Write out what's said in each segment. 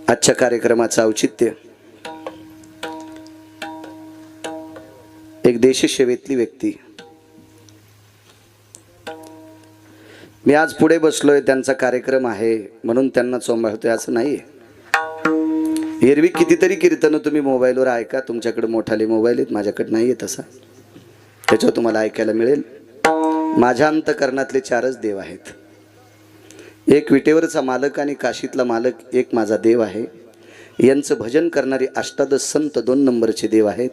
आजच्या कार्यक्रमाचं औचित्य एक देशसेवेतली व्यक्ती. मी आज पुढे बसलोय, त्यांचा कार्यक्रम आहे म्हणून त्यांना सांभाळतोय असं नाहीये. एरवी कितीतरी कीर्तनं तुम्ही मोबाईलवर ऐका, तुमच्याकडे मोठाले मोबाईल आहेत, माझ्याकडे नाहीये तसा. त्याच्यावर तुम्हाला ऐकायला मिळेल. माझ्या अंतकरणातले चारच देव आहेत. एक विटेवरचा मालक आणि काशीतला मालक एक माझा देव आहे. यांचं भजन करणारे अष्टादश संत 2 नंबरचे देव आहेत.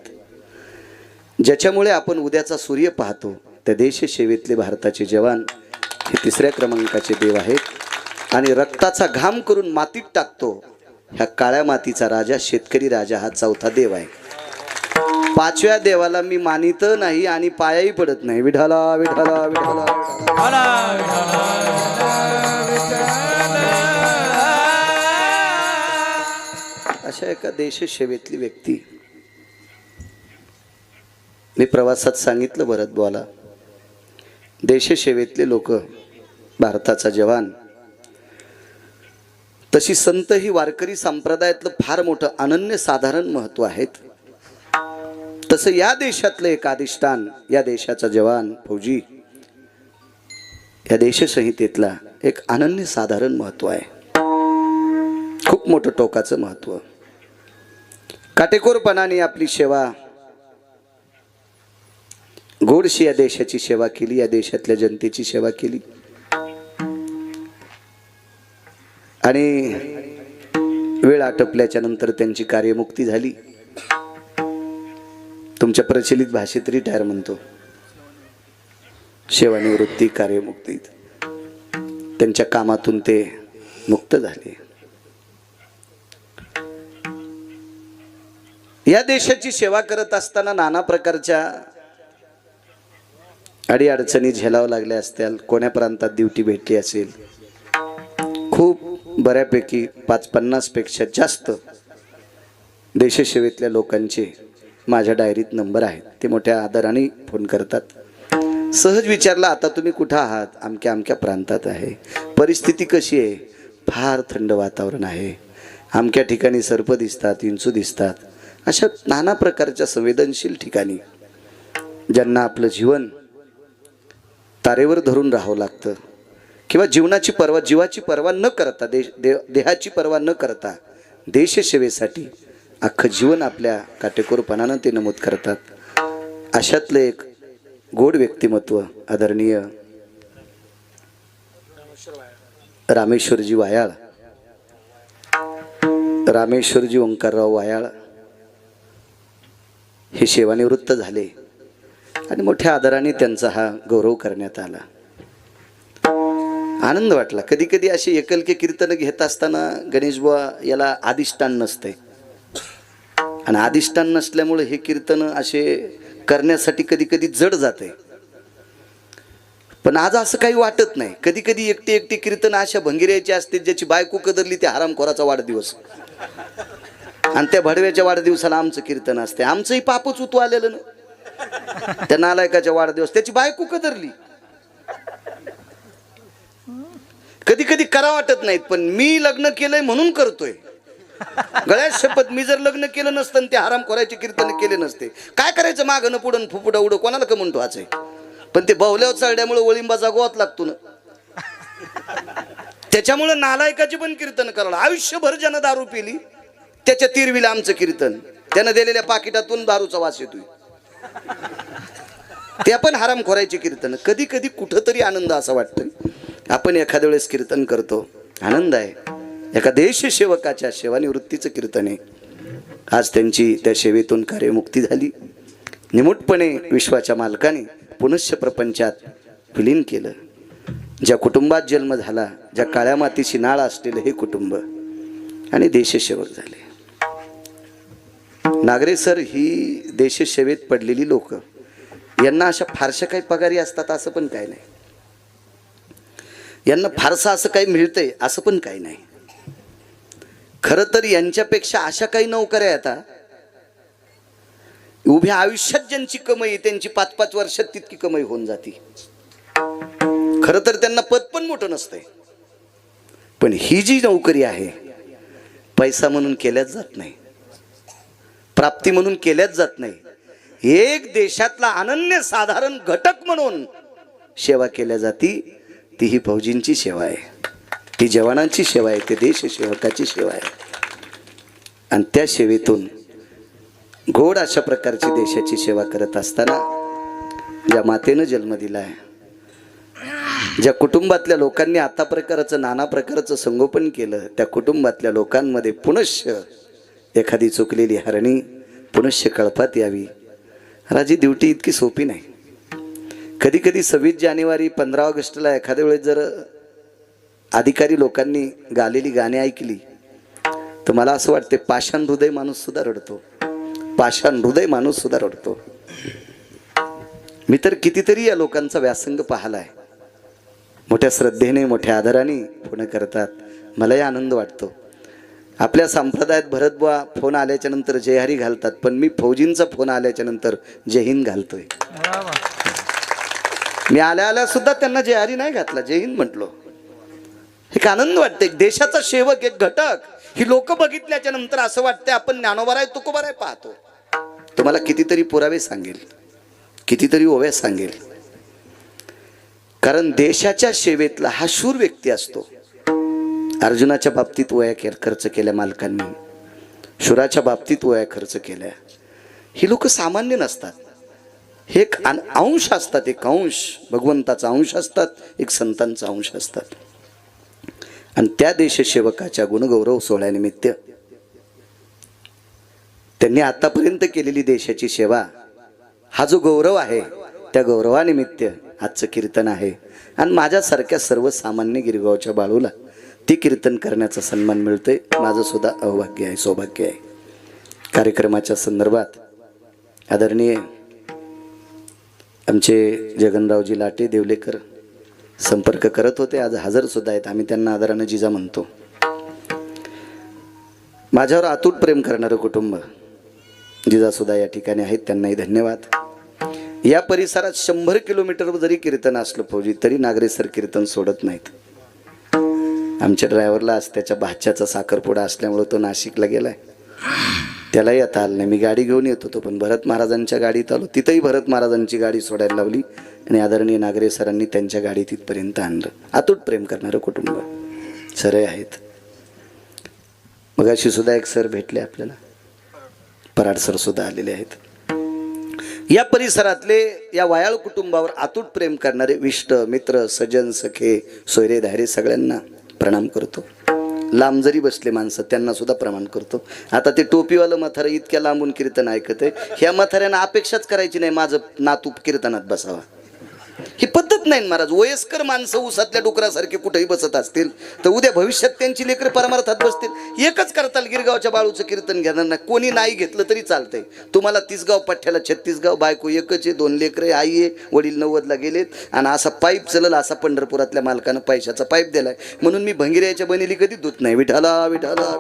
ज्याच्यामुळे आपण उद्याचा सूर्य पाहतो त्या देशसेवेतले भारताचे जवान हे 3ऱ्या क्रमांकाचे देव आहेत. आणि रक्ताचा घाम करून मातीत टाकतो ह्या काळ्या मातीचा राजा शेतकरी राजा हा 4था देव आहे. 5व्या देवाला मी मानित नाही आणि पायाही पडत नाही. विठाला विठाला विठाला अशा एका देशसेवेतली व्यक्ती. मी प्रवासात सांगितलं भरत बुवाला, देशसेवेतले लोक भारताचा जवान, तशी संत ही वारकरी संप्रदायातलं फार मोठं अनन्यसाधारण महत्व आहेत. तसं या देशातलं एक अधिष्ठान, या देशाचा जवान फौजी, या देशसंहितेतला एक अनन्यसाधारण महत्व आहे. खूप मोठं टोकाचं महत्व. काटेकोरपणाने आपली सेवा, गोडशी या देशाची सेवा केली, या देशातल्या जनतेची सेवा केली. आणि वेळ आटपल्याच्या नंतर त्यांची कार्यमुक्ती झाली. तुमच्या प्रचलित भाषेत रिटायर म्हणतो, सेवानिवृत्ती, कार्यमुक्ती. त्यांच्या कामातून ते मुक्त झाले. या देशाची सेवा करत असताना नाना प्रकारच्या अडीअडचणी झेलावं लागल्या असतील. कोण्या प्रांतात ड्युटी भेटली असेल. खूप बऱ्यापैकी 50 पेक्षा जास्त देशसेवेतल्या लोकांचे माझ्या डायरीत नंबर आहेत. ते मोठ्या आदराने फोन करतात. सहज विचारला, आता तुम्ही कुठं आहात? अमक्या अमक्या प्रांतात आहे. परिस्थिती कशी आहे? फार थंड वातावरण आहे. अमक्या ठिकाणी सर्प दिसतात, विंचू दिसतात. अशा नाना प्रकारच्या संवेदनशील ठिकाणी ज्यांना आपलं जीवन तारेवर धरून राहावं लागतं, किंवा जीवनाची पर्वा, जीवाची पर्वा न करता, देहाची पर्वा न करता देशसेवेसाठी अख्खं जीवन आपल्या काटेकोरपणानं ते नमूद करतात. अशातलं एक गोड व्यक्तिमत्व आदरणीय रामेश्वरजी वायाळ, रामेश्वरजी ओंकारराव वायाळ हे सेवानिवृत्त झाले आणि मोठ्या आदराने त्यांचा हा गौरव करण्यात आला. आनंद वाटला. कधी कधी असे एकलके कीर्तन घेत असताना गणेशबुवा याला अधिष्ठान नसते, आणि अधिष्ठान नसल्यामुळे हे कीर्तन असे करण्यासाठी कधी कधी जड जाते. पण आज असं काही वाटत नाही. कधी कधी एकटी कीर्तन अशा भंगिऱ्याची असते ज्याची बायको कदरली ते हरामखोराचा वाढदिवस, आणि त्या भडव्याच्या वाढदिवसाला आमचं कीर्तन असते. आमचंही पापच उतू आलेलं ना. त्या नालायकाच्या वाढदिवस त्याची बायको कदरली. कधी कधी करा वाटत नाहीत, पण मी लग्न केलंय म्हणून करतोय. गळ्यात शपथ, मी जर लग्न केलं नसतं ते हरामखोराचे कीर्तन केले नसते. काय करायचं मागणं पुढं फुफुडा उडं, कोणाला का म्हणतो वाचाय. पण ते बाहुल्यावर चढल्यामुळे ओळिंबा जागवाच लागतो ना. त्याच्यामुळे नालायकाची पण कीर्तन करायला. आयुष्यभर ज्यानं दारू पिली त्याच्या तिरवीला आमचं कीर्तन, त्यानं दिलेल्या पाकिटातून दारूचा वास येतोय. ते पण हरामखोराचे कीर्तन. कधी कधी कुठंतरी आनंद असा वाटतोय. आपण एखाद्या वेळेस कीर्तन करतो, आनंद आहे. एका देशसेवकाच्या सेवानिवृत्तीचं कीर्तन आहे. आज त्यांची त्या सेवेतून कार्यमुक्ती झाली. निमूटपणे विश्वाच्या मालकाने पुनश्च प्रपंचात विलीन केलं. ज्या कुटुंबात जन्म झाला, ज्या काळ्या मातीची नाळ असलेलं हे कुटुंब, आणि देशसेवक झाले. नागरे सर ही देशसेवेत पडलेली लोक, यांना अशा फारशा काही पगारी असतात असं पण काही नाही. यांना फारसं असं काही मिळतंय असं पण काही नाही. खरं तर यांच्यापेक्षा अशा काही नोकऱ्या येतात, उभ्या आयुष्यात ज्यांची कमाई त्यांची 5-5 वर्षात तितकी कमाई होऊन जाती. खरं तर त्यांना पद पण मोठं नसतंय, पण ही जी नोकरी आहे पैसा म्हणून केल्याच जात नाही, प्राप्ती म्हणून केल्याच जात नाही. एक देशातला अनन्य साधारण घटक म्हणून सेवा केल्या जाती. ती ही फौजींची सेवा आहे, ती जवानांची सेवा आहे, ती देशसेवकाची सेवा आहे. आणि त्या सेवेतून गोड अशा प्रकारची देशाची सेवा करत असताना ज्या मातेनं जन्म दिलाय, ज्या कुटुंबातल्या लोकांनी आता प्रकारचं नाना प्रकारचं संगोपन केलं, त्या कुटुंबातल्या लोकांमध्ये पुनश्च एखादी चुकलेली हरणी पुनश्च कळपात यावी. राजी ड्युटी इतकी सोपी नाही. कधी कधी 26 जानेवारी 15 ऑगस्टला एखाद्या वेळेस जर अधिकारी लोकांनी गालेली गाणी ऐकली तर मला असं वाटते पाषाण हृदय माणूस सुद्धा रडतो, पाषाण हृदय माणूस सुद्धा रडतो. मी तर कितीतरी या लोकांचा व्यासंग पाहिलाय. मोठ्या श्रद्धेने मोठ्या आदराने फोन करतात, मलाही आनंद वाटतो. आपल्या संप्रदायात भरतबुवा फोन आल्याच्या नंतर जय हरी घालतात, पण मी फौजींचा फोन आल्याच्या नंतर जय हिंद घालतोय. मी आल्या सुद्धा त्यांना जय हरी नाही घातला, जय हिंद म्हटलो. एक आनंद वाटते. एक देशाचा सेवक, एक घटक, ही लोक बघितल्याच्या नंतर असं वाटते आपण ज्ञानोबाराय तुकोबाराय पाहतो. तुम्हाला कितीतरी पुरावे सांगेल, कितीतरी ओव्या सांगेल. कारण देशाच्या सेवेतला हा शूर व्यक्ती असतो. अर्जुनाच्या बाबतीत वया खर्च केल्या मालकांनी, शूराच्या बाबतीत वया खर्च केल्या. ही लोक सामान्य नसतात, हे एक अंश असतात, एक अंश भगवंताचा अंश असतात, एक संतांचा अंश असतात. आणि त्या देशसेवकाच्या गुणगौरव सोहळ्यानिमित्त त्यांनी आतापर्यंत केलेली देशाची सेवा, हा जो गौरव आहे, त्या गौरवानिमित्त आजचं कीर्तन आहे. आणि माझ्यासारख्या सर्वसामान्य गिरगावच्या बाळूला ती कीर्तन करण्याचा सन्मान मिळतोय. माझं सुद्धा अवभाग्य आहे, सौभाग्य आहे. कार्यक्रमाच्या संदर्भात आदरणीय आमचे जगनरावजी लाटे देवलेकर संपर्क करत होते, आज हजर सुद्धा आहेत. आम्ही त्यांना आदरानं जिजा म्हणतो. माझ्यावर अतूट प्रेम करणारं कुटुंब जिजा सुद्धा या ठिकाणी आहेत, त्यांनाही धन्यवाद. या परिसरात 100 किलोमीटरवर जरी कीर्तन असलं फौजी, तरी नागरे सर कीर्तन सोडत नाहीत. आमच्या ड्रायव्हरला आज त्याच्या भाच्याचा साखरपुडा असल्यामुळे तो नाशिकला गेलाय, त्यालाही आता आलं नाही. मी गाडी घेऊन येत होतो, पण भरत महाराजांच्या गाडीत आलो. तिथंही भरत महाराजांची गाडी सोडायला लावली आणि आदरणीय नागरे सरांनी त्यांच्या गाडी तिथपर्यंत आणलं. अतूट प्रेम करणारं कुटुंब सर आहेत. मगाशी सुद्धा एक सर भेटले आपल्याला, पराड सर सुद्धा आलेले आहेत. या परिसरातले या वायाळ कुटुंबावर अतूट प्रेम करणारे विष्ट मित्र सज्जन सखे सोयरे धायरे सगळ्यांना प्रणाम करतो. लांब जरी बसले माणसं त्यांना सुद्धा प्रणाम करतो. आता ते टोपीवालं म्हातारं इतक्या लांबून कीर्तन ऐकत आहे, ह्या म्हाताऱ्यांना अपेक्षाच करायची नाही माझं नातू कीर्तनात बसावा. ही पद्धत नाही महाराज. वयस्कर माणसं उसातल्या डुकरासारखे कुठेही बसत असतील तर उद्या भविष्यात त्यांची लेकरं परमार्थात बसतील. एकच करताल, गिरगावच्या बाळूचं कीर्तन घेणार नाही. कोणी नाही घेतलं तरी चालतंय. तुम्हाला 30 गाव पठ्ठ्याला 36 गाव, बायको एकच आहे, 2 लेकरं, आई आहे, वडील 90ला गेलेत. आणि असा पाईप चलल असा पंढरपुरातल्या मालकानं पैशाचा पाईप दिलाय. म्हणून मी भंगिऱ्याच्या बनेली कधी दूत नाही. विठाला विठाला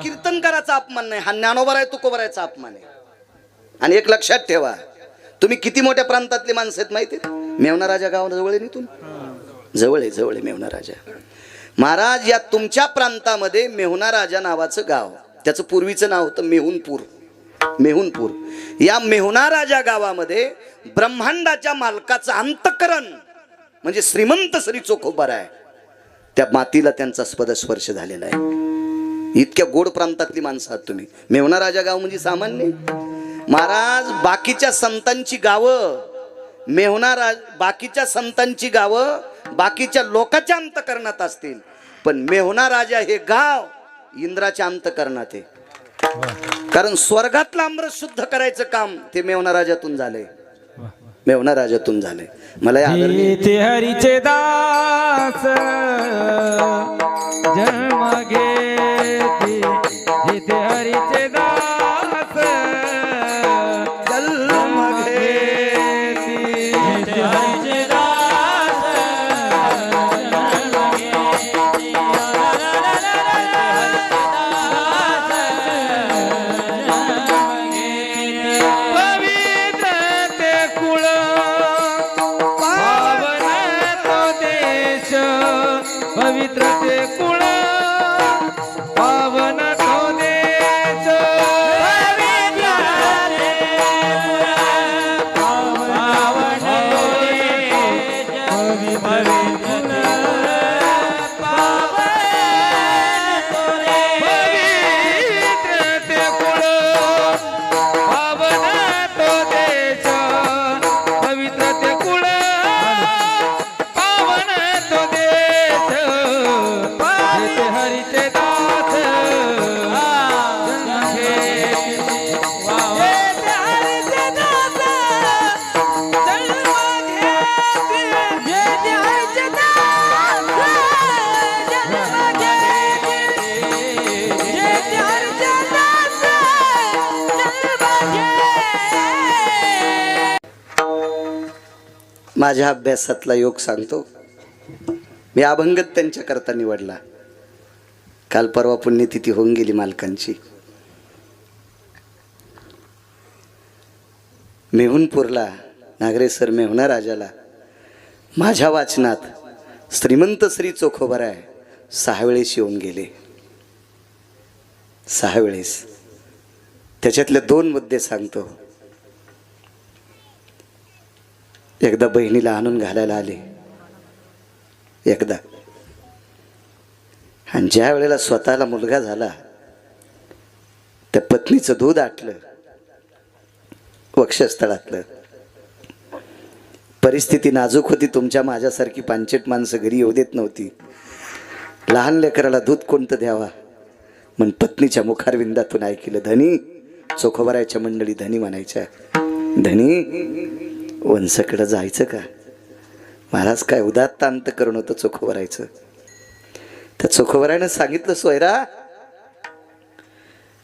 कीर्तनकाराचा अपमान नाही, हा ज्ञानोबाराय तुकोबारायचा अपमान आहे. आणि एक लक्षात ठेवा, तुम्ही किती मोठ्या प्रांतातले माणसं आहेत माहिती आहे? मेवना राजा गाव जवळ आहे, इथून जवळ आहे, जवळ आहे मेवना राजा. महाराज, या तुमच्या प्रांतामध्ये मेहुना राजा नावाचं गाव, त्याचं पूर्वीचं नाव होतं मेहुनपूर. मेहुनपूर या मेहुना राजा गावामध्ये ब्रह्मांडाच्या मालकाचं अंतकरण म्हणजे श्रीमंत श्री चोखोबाराय, त्या मातीला त्यांचा स्पर्श झालेला आहे. इतक्या गोड प्रांतातली माणसं आहात तुम्ही. मेहुना राजा गाव म्हणजे सामान्य महाराज. बाकीच्या संतांची गावं बाकीच्या संतांची गावं बाकीच्या लोकांच्या अंतकरणात असतील, पण मेहुना राजा हे गाव इंद्राच्या अंतकरणात आहे. कारण स्वर्गातलं अमृत शुद्ध करायचं काम ते मेहुना राजातून झालंय, मेहुना राजातून झालंय. मला ते हरीचे दास जन्म घेते, जिथे हरीचे दास जन्म घेते, जिथे हरीचे दास जन्म घेते, पवित्र ते कुळ पावन तो पवित्र ते कुळ पावन तो देश पवित्र ते कुळ पावन तो देश पवित्र ते कुळ पावन तो देश पवित्र ते कुळ पावन तो देश जेथे हरीचे दास जन्म घेती. जेथे हरीचे दास जन्म घेती. जेथे हरीचे दास जन्म घेती. जेथे हरीचे दास जन्म घेती. माझ्या अभ्यासातला योग सांगतो. मी अभंगत त्यांच्याकरता निवडला. काल परवा पुण्यतिथी होऊन गेली मालकांची. मेहुणपूरला नागरेसर मेहुणा राजाला माझ्या वाचनात श्रीमंत श्री चोखोबराय 6 वेळेस येऊन गेले. 6 वेळेस. त्याच्यातले 2 मुद्दे सांगतो. एकदा बहिणीला आणून घालायला आले. एकदा. आणि ज्या वेळेला स्वतःला मुलगा झाला त्या पत्नीचं दूध आटलं वक्षस्थळातलं. परिस्थिती नाजूक होती. तुमच्या माझ्यासारखी पांचट माणसं घरी येऊ देत नव्हती. लहान लेकराला दूध कोणतं द्यावा म्हणून पत्नीच्या मुखारविंदातून ऐकलं. धनी चोखोबरायच्या मंडळी धनी म्हणायच्या. धनी वंशाकडं जायचं का? महाराज काय उदात्त अंत करून होतं चोखोबरायचं. त्या चोखोबरायनं सांगितलं सोयरा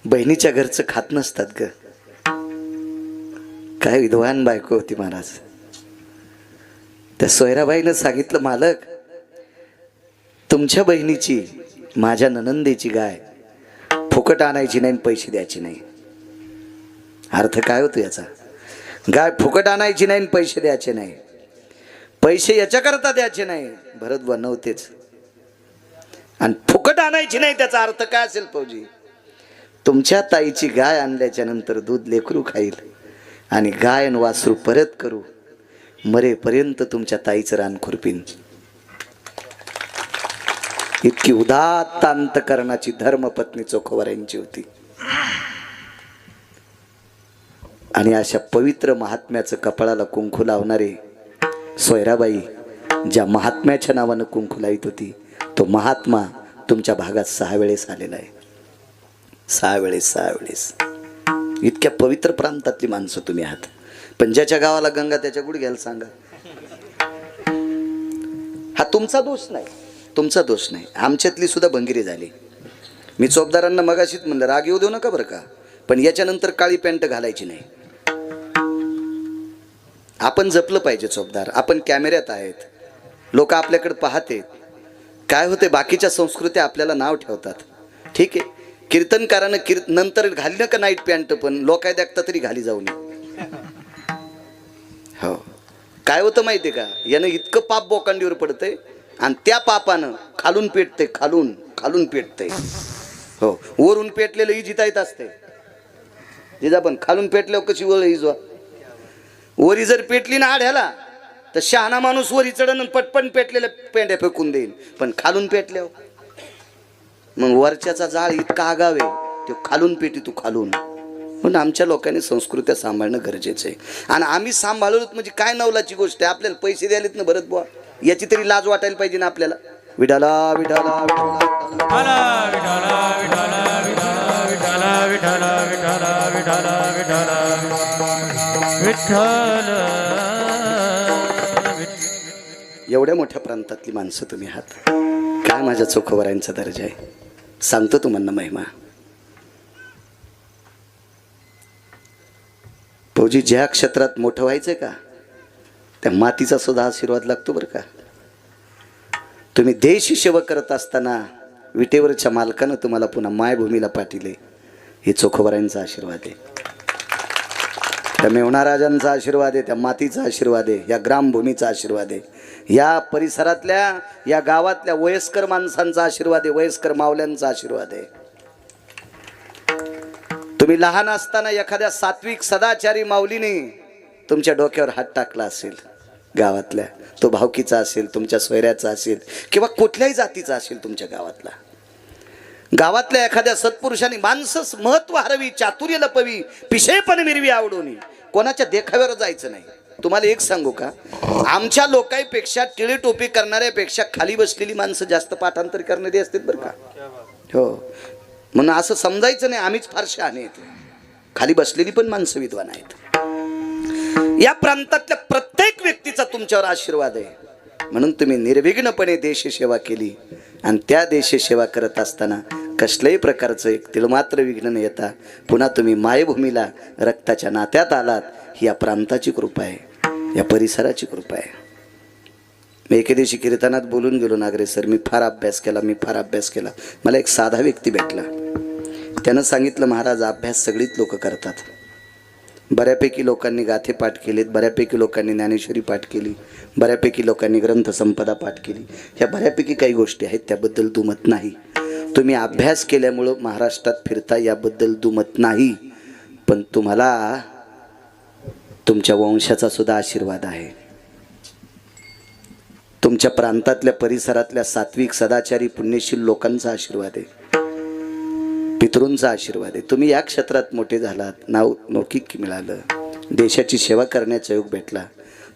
बहिणीच्या घरचं खात नसतात ग. काय विद्वान बायको होती महाराज. त्या सोयराबाईनं सांगितलं मालक तुमच्या बहिणीची माझ्या ननंदेची गाय फुकट आणायची नाही पैसे द्यायचे नाही. अर्थ काय होतो याचा? गाय फुकट आणायची नाही पैसे द्यायचे नाही. पैसे याच्याकरता द्यायचे नाही भरत बनवतेच. आणि फुकट आणायची नाही त्याचा अर्थ काय असेल फौजी? तुमच्या ताईची गाय आणल्याच्या नंतर दूध लेकरू खाईल आणि गाय आणि वासरू परत करू मरेपर्यंत तुमच्या ताईचं रान खुरपीन. इतकी उदात्त अंतकरणाची धर्मपत्नी चोखोबरायांची होती. आणि अशा पवित्र महात्म्याचं कपाळाला कुंकू लावणारे सोयराबाई ज्या महात्म्याच्या नावानं कुंकू लाईत होती तो महात्मा तुमच्या भागात 6 वेळेस आलेला आहे. 6 वेळेस 6 वेळेस. इतक्या पवित्र प्रांतातली माणसं तुम्ही आहात. पण ज्याच्या गावाला गंगा त्याच्या गुडघ्याला सांगा. हा तुमचा दोष नाही. तुमचा दोष नाही. आमच्यातली सुद्धा भंगिरी झाली. मी चोपदारांना मगाशीच म्हणलं राग येऊ देऊ नका बरं का, पण याच्यानंतर काळी पॅन्ट घालायची नाही. आपण जपलं पाहिजे चोपदार. आपण कॅमेऱ्यात आहेत. लोक आपल्याकडे पाहते. काय होते बाकीच्या संस्कृत्या आपल्याला नाव ठेवतात. ठीक आहे कीर्तनकारानं नंतर घालणं का नाईट पॅन्ट पण लोक काय देखता तरी घाली जाऊ नये. हो काय होतं माहिती आहे का? यानं इतकं पाप बोकांडीवर पडतंय आणि त्या पापानं खालून पेटते. खालून खालून पेटते. हो वरून पेटलेलं इजिता येत असते. जिजा पण खालून पेटल्यावर कशी वर इजवा. वरी जर पेटली ना आढ्याला तर शहाणा माणूस वरी चढण पटपण पेटलेल्या पेंड्या फेकून देईल. पण खालून पेटल्यावर मग वरच्याचा जाळ इतका आगावे तो खालून पेटी तू खालून. म्हणून आमच्या लोकांनी संस्कृत्या सांभाळणं गरजेचं आहे. आणि आम्ही सांभाळलो म्हणजे काय नवलाची गोष्ट आहे. आपल्याला पैसे द्यायलेत ना भरत बुवा याची तरी लाज वाटायला पाहिजे ना आपल्याला. विठाला विठाला एवढ्या मोठ्या प्रांतातली माणसं तुम्ही आहात. काय माझ्या चोखोबरायांचा दर्जा आहे सांगतो तुम्हाला महिमा. फौजी ज्या क्षेत्रात मोठं व्हायचंय का त्या मातीचा सुद्धा आशीर्वाद लागतो बरं का. तुम्ही देश सेवा करत असताना विटेवरच्या मालकानं तुम्हाला पुन्हा मायभूमीला पाठिले. हे चोखोबरायांचा आशीर्वाद आहे. त्या मेहुणा राजांचा आशीर्वाद आहे. त्या मातीचा आशीर्वाद आहे. या ग्रामभूमीचा आशीर्वाद आहे. या परिसरातल्या या गावातल्या वयस्कर माणसांचा आशीर्वाद आहे, वयस्कर मावल्यांचा आशीर्वाद आहे. तुम्ही लहान असताना एखाद्या सात्विक सदाचारी माऊलीने तुमच्या डोक्यावर हात टाकला असेल, गावातल्या तो भावकीचा असेल, तुमच्या सोयऱ्याचा असेल किंवा कुठल्याही जातीचा असेल, तुमच्या गावातला गावातल्या एखाद्या सत्पुरुषांनी माणसंच महत्व हरवी, चातुर्य लपवी, पिशेपण मिरवी आवडून कोणाच्या देखाव्यावर जायचं नाही. तुम्हाला एक सांगू का, आमच्या लोकांपेक्षा टिळी टोपी करणाऱ्यापेक्षा खाली बसलेली माणसं जास्त पाठांतर करणारी असतात बरं का. हो, म्हणून असं समजायचं नाही आम्हीच फार शहाणे आहेत. खाली बसलेली पण माणसं विद्वान आहेत. या प्रांतातल्या प्रत्येक व्यक्तीचा तुमच्यावर आशीर्वाद आहे. म्हणून तुम्ही निर्विघ्नपणे देशसेवा केली आणि त्या देशसेवा करत असताना कसल्याही प्रकारचं एक तिळमात्र विघ्न न येता पुन्हा तुम्ही मायभूमीला रक्ताच्या नात्यात आलात. ही या प्रांताची कृपा आहे, या परिसराची कृपा आहे. मी एके दिवशी कीर्तनात बोलून गेलो, नागरे सर मी फार अभ्यास केला. मला एक साधा व्यक्ती भेटला. त्यानं सांगितलं, महाराज अभ्यास सगळीच लोक करतात. बऱ्यापैकी लोकांनी गाथे पाठ केलेत, बऱ्यापैकी लोकांनी ज्ञानेश्वरी पाठ केली, बऱ्यापैकी लोकांनी ग्रंथसंपदा पाठ केली. ह्या बऱ्यापैकी काही गोष्टी आहेत, त्याबद्दल दुमत नाही. तुम्ही अभ्यास केल्यामुळं महाराष्ट्रात फिरता, याबद्दल दुमत नाही. पण तुम्हाला तुमच्या वंशाचा सुद्धा आशीर्वाद आहे. तुमच्या प्रांतातल्या परिसरातल्या सात्विक सदाचारी पुण्यशील लोकांचा आशीर्वाद आहे, पितृंचा आशीर्वाद आहे. तुम्ही या क्षेत्रात मोठे झालात, नाव लौकिक मिळालं, देशाची सेवा करण्याचा योग भेटला.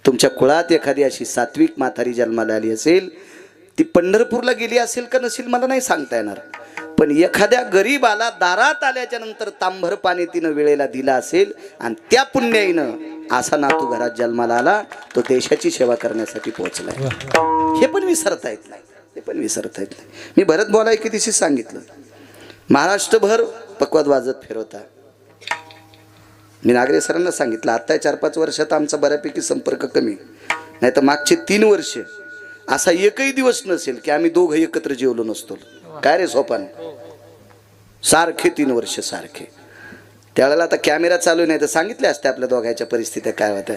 तुमच्या कुळात एखादी अशी सात्विक म्हातारी जन्माला आली असेल, ती पंढरपूरला गेली असेल का नसेल मला नाही सांगता येणार, पण एखाद्या गरीबाला दारात आल्याच्या नंतर तांभर पाणी तिनं वेळेला दिला असेल आणि त्या पुण्याईनं असा नातू घरात जन्माला आला, तो देशाची सेवा करण्यासाठी पोहोचलाय. हे पण विसरता येत नाही. मी भरत बोलाय की दिवशी सांगितलं, महाराष्ट्रभर पक्वाद वाजत फिरवता. मी नागरे सरांना सांगितलं, आता 4-5 वर्षात आमचा बऱ्यापैकी संपर्क कमी, नाही तर मागचे 3 वर्ष असा एकही दिवस नसेल की आम्ही दोघं एकत्र जेवलो नसतो. काय रे सोपान, सारखे 3 वर्ष सारखे. त्यावेळेला आता कॅमेरा चालू नाही तर सांगितले असते आपल्या दोघांच्या परिस्थित्या काय होत्या,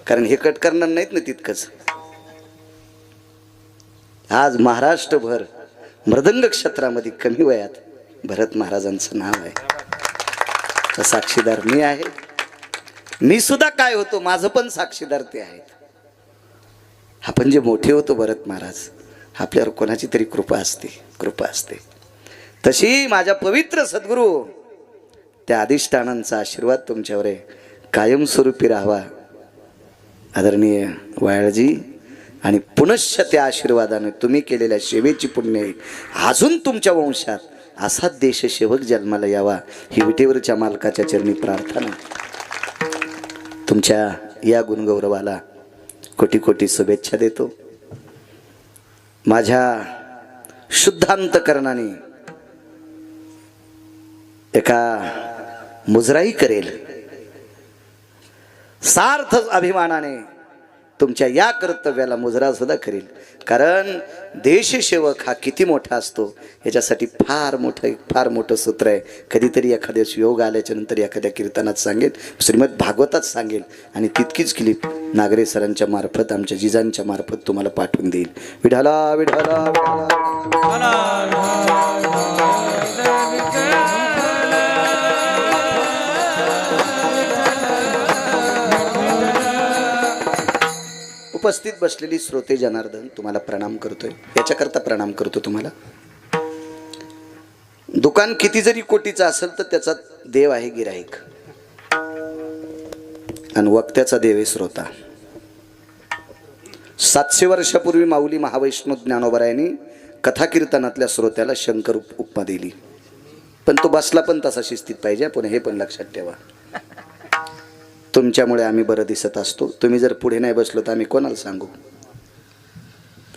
कारण हे कट करणार नाहीत ना तितकंच. आज महाराष्ट्रभर मृदंग क्षेत्रामध्ये कमी वयात भरत महाराजांचं नाव आहे. साक्षीदार मी आहे, मी सुद्धा काय होतो माझं पण साक्षीदार ते आहेत. आपण जे मोठे होतो भरत महाराज, आपल्यावर कोणाची तरी कृपा असते. तशी माझ्या पवित्र सद्गुरू त्या अधिष्ठानांचा आशीर्वाद तुमच्यावर आहे, कायमस्वरूपी राहावा. आदरणीय वायळजी, आणि पुनश्च त्या आशीर्वादाने तुम्ही केलेल्या सेवेची पुण्य अजून तुमच्या वंशात असा देशसेवक जन्माला यावा, ही विटेवरच्या मालकाच्या चरणी प्रार्थना. तुमच्या या गुणगौरवाला कोटी कोटी शुभेच्छा देतो. माझ्या शुद्धांतकरणाने एका मुजराई करेल, सार्थ अभिमानाने तुमच्या या कर्तव्याला मुजरा सुद्धा करेल. कारण देशसेवक हा किती मोठा असतो याच्यासाठी फार मोठं सूत्र आहे. कधीतरी एखाद्या योग आल्याच्या नंतर एखाद्या कीर्तनात सांगेल, श्रीमद भागवतात सांगेल, आणि तितकीच क्लिप नागरे सरांच्या मार्फत, आमच्या जिजांच्या मार्फत तुम्हाला पाठवून देईल. विठाला विठाला उपस्थित बसलेली श्रोते जनार्दन, तुम्हाला प्रणाम करतोय. याच्याकरता प्रणाम करतो तुम्हाला. दुकान किती जरी कोटीचं असेल तर त्याचा देव आहे गिराईक, आणि वक्त्याचा देव आहे श्रोता. 700 वर्षापूर्वी माऊली महावैष्णव ज्ञानोबरायांनी कथा कीर्तनातल्या श्रोत्याला शंकर उपमा दिली, पण तो बसला पण तसा शिस्तीत पाहिजे. पुन्हा हे पण लक्षात ठेवा, तुमच्यामुळे आम्ही बरं दिसत असतो. तुम्ही जर पुढे नाही बसलो तर आम्ही कोणाला सांगू.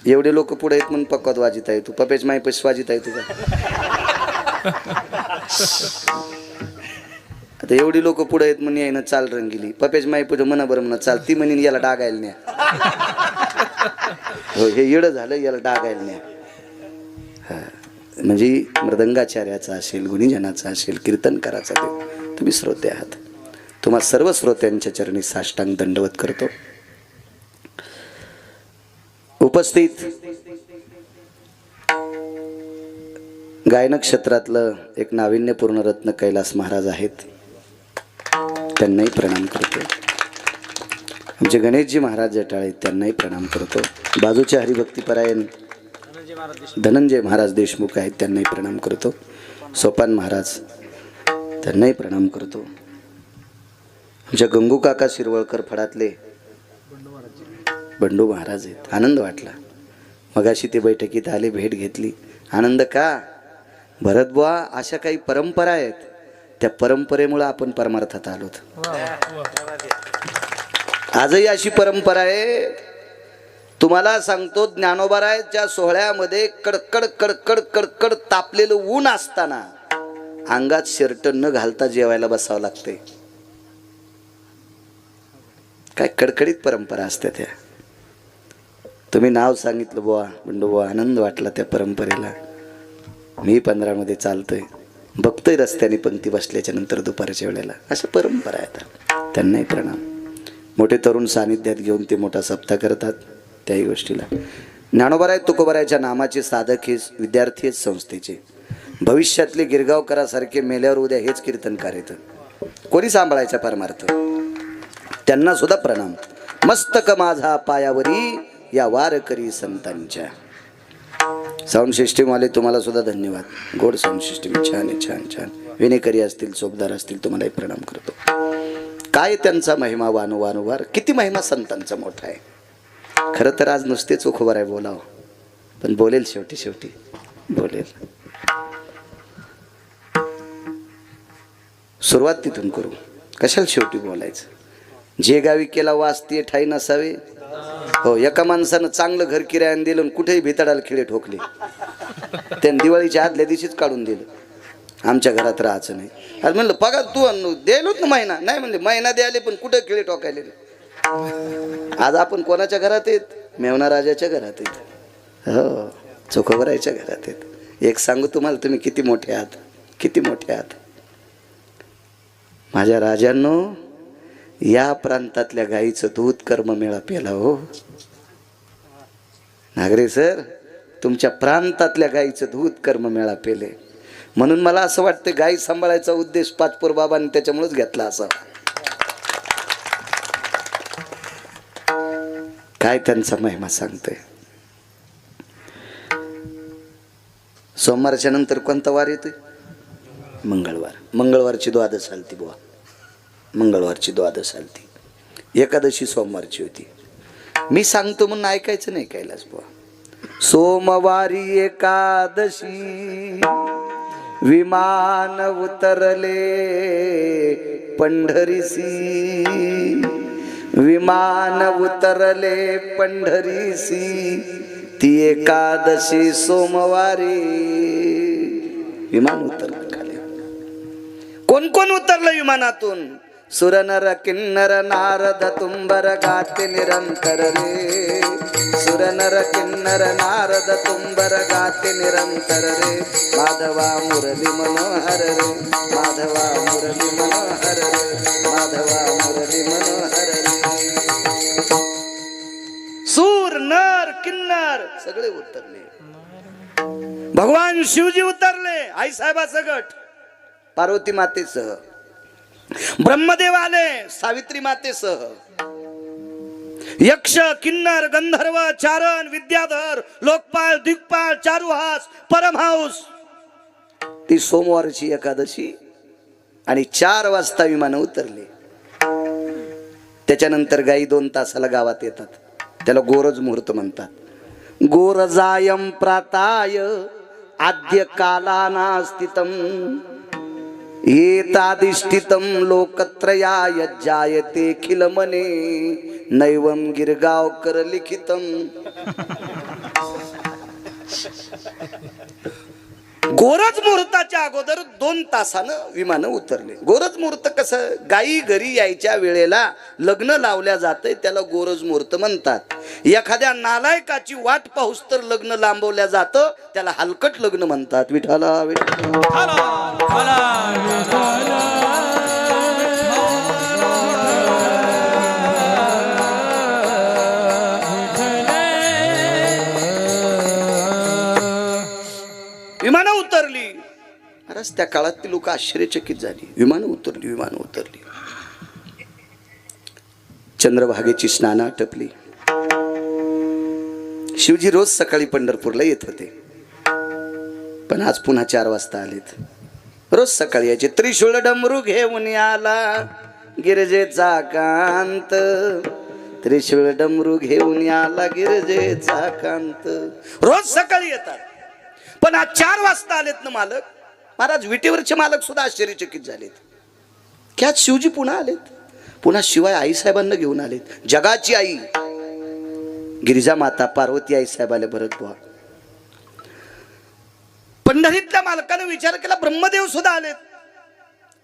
एवढे लोक पुढे आहेत म्हणून पक्वात वाजित आहे, तू पपेच माय पैस वाजित आहे तुझा. आता एवढी लोक पुढे आहेत म्हणून यायनं चाल रंगिली, पपेच माय पुढे म्हणा बरं म्हणा चाल, ती म्हणून याला डागायला न्या. हो, हे येडं झालं, याला डागायला न्या. हा, म्हणजे मृदंगाचार्याचा असेल, गुणीजनाचा असेल, कीर्तनकाराचा देव, तुम्ही श्रोते आहात. तुम्हा सर्व श्रोत्यांच्या चरणी साष्टांग दंडवत करतो. उपस्थित गायन क्षेत्रातलं एक नाविन्यपूर्ण रत्न कैलास महाराज आहेत, त्यांनाही प्रणाम करतो. आमचे गणेशजी महाराज जटाळे त्यांनाही प्रणाम करतो. बाजूचे हरिभक्तीपरायण धनंजय महाराज देशमुख आहेत, त्यांनाही प्रणाम करतो. सोपान महाराज त्यांनाही प्रणाम करतो. आमच्या गंगू काका शिरवळकर फडातले बंडू महाराज आहेत. आनंद वाटला मगाशी ते बैठकीत आले, भेट घेतली. आनंद का? भरत बुवा, अशा काही परंपरा आहेत, त्या परंपरेमुळे आपण परमार्थात आलोत. आजही अशी परंपरा आहे. तुम्हाला सांगतो, ज्ञानोबारायच्या सोहळ्यामध्ये कडकड कडकड कडकड तापलेलं ऊन असताना अंगात शर्ट न घालता जेवायला बसावं लागते. काय कडकडीत परंपरा असते त्या. तुम्ही नाव सांगितलं बुवा बंडू बुवा, आनंद वाटला त्या परंपरेला. मी 15 मध्ये चालतोय, बघतोय रस्त्याने पंक्ती बसल्याच्या नंतर दुपारच्या वेळेला. अशा परंपरा आहेत, त्यांनाही प्रणाम. मोठे तरुण सानिध्यात घेऊन ते मोठा सप्ताह करतात. त्याही गोष्टीला ज्ञानोबाराय तुकोबारायच्या नामाचे साधक हे विद्यार्थी आहेत संस्थेचे. भविष्यातले गिरगावकरासारखे मेल्यावर उद्या हेच कीर्तनकार आहेत. कोणी सांभाळायचा परमार्थ, त्यांना सुद्धा प्रणाम. मस्तक माझा पायावरी या वारकरी संतांच्या. साऊंड सिस्टीमवाले तुम्हाला सुद्धा धन्यवाद. गोड साऊंड सिस्टीम छान आहे, छान छान. विनेकरी असतील, चोपदार असतील, तुम्हालाही प्रणाम करतो. काय त्यांचा महिमा वानुवानुवार, किती महिमा संतांचा मोठा आहे. खरं तर आज नुसतेच उखोबाराय बोलावं, पण बोलेल शेवटी शेवटी बोलेल. सुरुवात तिथून करू, कशाला शेवटी बोलायचं. जे गावी केला वास ते ठाई नसावे. हो, एका माणसानं चांगलं घर किरायाने दिलं आणि कुठेही भितडाला खिळे ठोकले. त्यानं दिवाळीच्या आदल्या दिवशीच काढून दिलं. आमच्या घरात राहायचं नाही. आज म्हणलं पगार तू द्यायलोच ना महिना, नाही म्हणले महिना द्यायले पण कुठं खिळे ठोकायले. आज आपण कोणाच्या घरात येत? मेवना राजाच्या घरात येत. हो, चोखोबरायच्या घरात येत. एक सांगू तुम्हाला, तुम्ही किती मोठे आहात, किती मोठे आहात. माझ्या राजांनो, या प्रांतातल्या गाईचं दूध कर्म मेळा पेला. हो नागरे सर, तुमच्या प्रांतातल्या गाईचं दूध कर्म मेळा पेले. म्हणून मला असं वाटतं गाई सांभाळायचा उद्देश पाचपूर बाबांनी त्याच्यामुळेच घेतला असावा. काय त्यांचा महिमा सांगतोय. सोमवारच्या नंतर कोणता वार येतोय? मंगळवार. मंगळवारची द्वादश आलती बुवा, मंगळवारची द्वादश आलती. एकादशी सोमवारची होती. मी सांगतो म्हणून ऐकायचं नाही कैलास बुवा. सोमवारी एकादशी विमान उतरले पंढरीसी, विमान उतरले पंढरीसी, ती एकादशी सोमवारी. विमान उतरलं खाली. कोण कोण उतरलं विमानातून? सुरनर किन्नर नारद तुंबर गाते निरंतर रे, सुरनर किन्नर नारद तुंबर गाते निरंतर रे. माधवा मुरली मनोहर रे, माधवा मुरली मनोहर रे, माधवा मुरली मनोहर रे. सूर नर किन्नर सगळे उतरले. भगवान शिवजी उतरले आई साहेबाचा गट पार्वती मातेसह. ब्रह्मदेव आले सावित्री मातेसह. यक्ष किन्नर गंधर्व चारण विद्याधर लोकपाल दिग्पाल चारुहास परमहंस. ती सोमवारची एकादशी आणि 4 वाजता विमान उतरले. त्याच्यानंतर गाई 2 तासाला गावात येतात. त्याला गोरज मुहूर्त म्हणतात. गोरजायम प्राताय आद्य कालानास्तितम एतादिष्टितम लोकत्रयाय जायते खिलमने नैवम गिरगावकर लिखितम. गोरज मुहूर्ताच्या अगोदर 2 तासानं विमान उतरले. गोरज मुहूर्त कसं? गाई घरी यायच्या वेळेला लग्न लावल्या जाते, त्याला गोरज मुहूर्त म्हणतात. एखाद्या नालायकाची वाट पाहूस तर लग्न लांबवल्या जातं, त्याला हलकट लग्न म्हणतात. विठाला विठाला. महाराज त्या काळातली लोक आश्चर्यचकित झाली. विमानं उतरली. चंद्रभागेची स्नानं आटपली. शिवजी रोज सकाळी पंढरपूरला येत होते, पण आज पुन्हा 4 वाजता आलेत. रोज सकाळी यायचे. त्रिशूळ डमरू घेऊन आला गिरजेचा कांत, त्रिशूळ डमरू घेऊन आला गिरजेचा कांत. रोज सकाळी येतात, पण आज 4 वाजता आलेत ना मालक. महाराज विटेवरचे मालक सुद्धा आश्चर्यचकित झालेत की आज शिवजी पुन्हा आलेत. पुन्हा शिवाय आईसाहेबांना घेऊन आलेत. जगाची आई गिरिजा माता पार्वती आईसाहेब आले. भरत बुवा पंढरीतल्या मालकाने विचार केला, ब्रह्मदेव सुद्धा आलेत.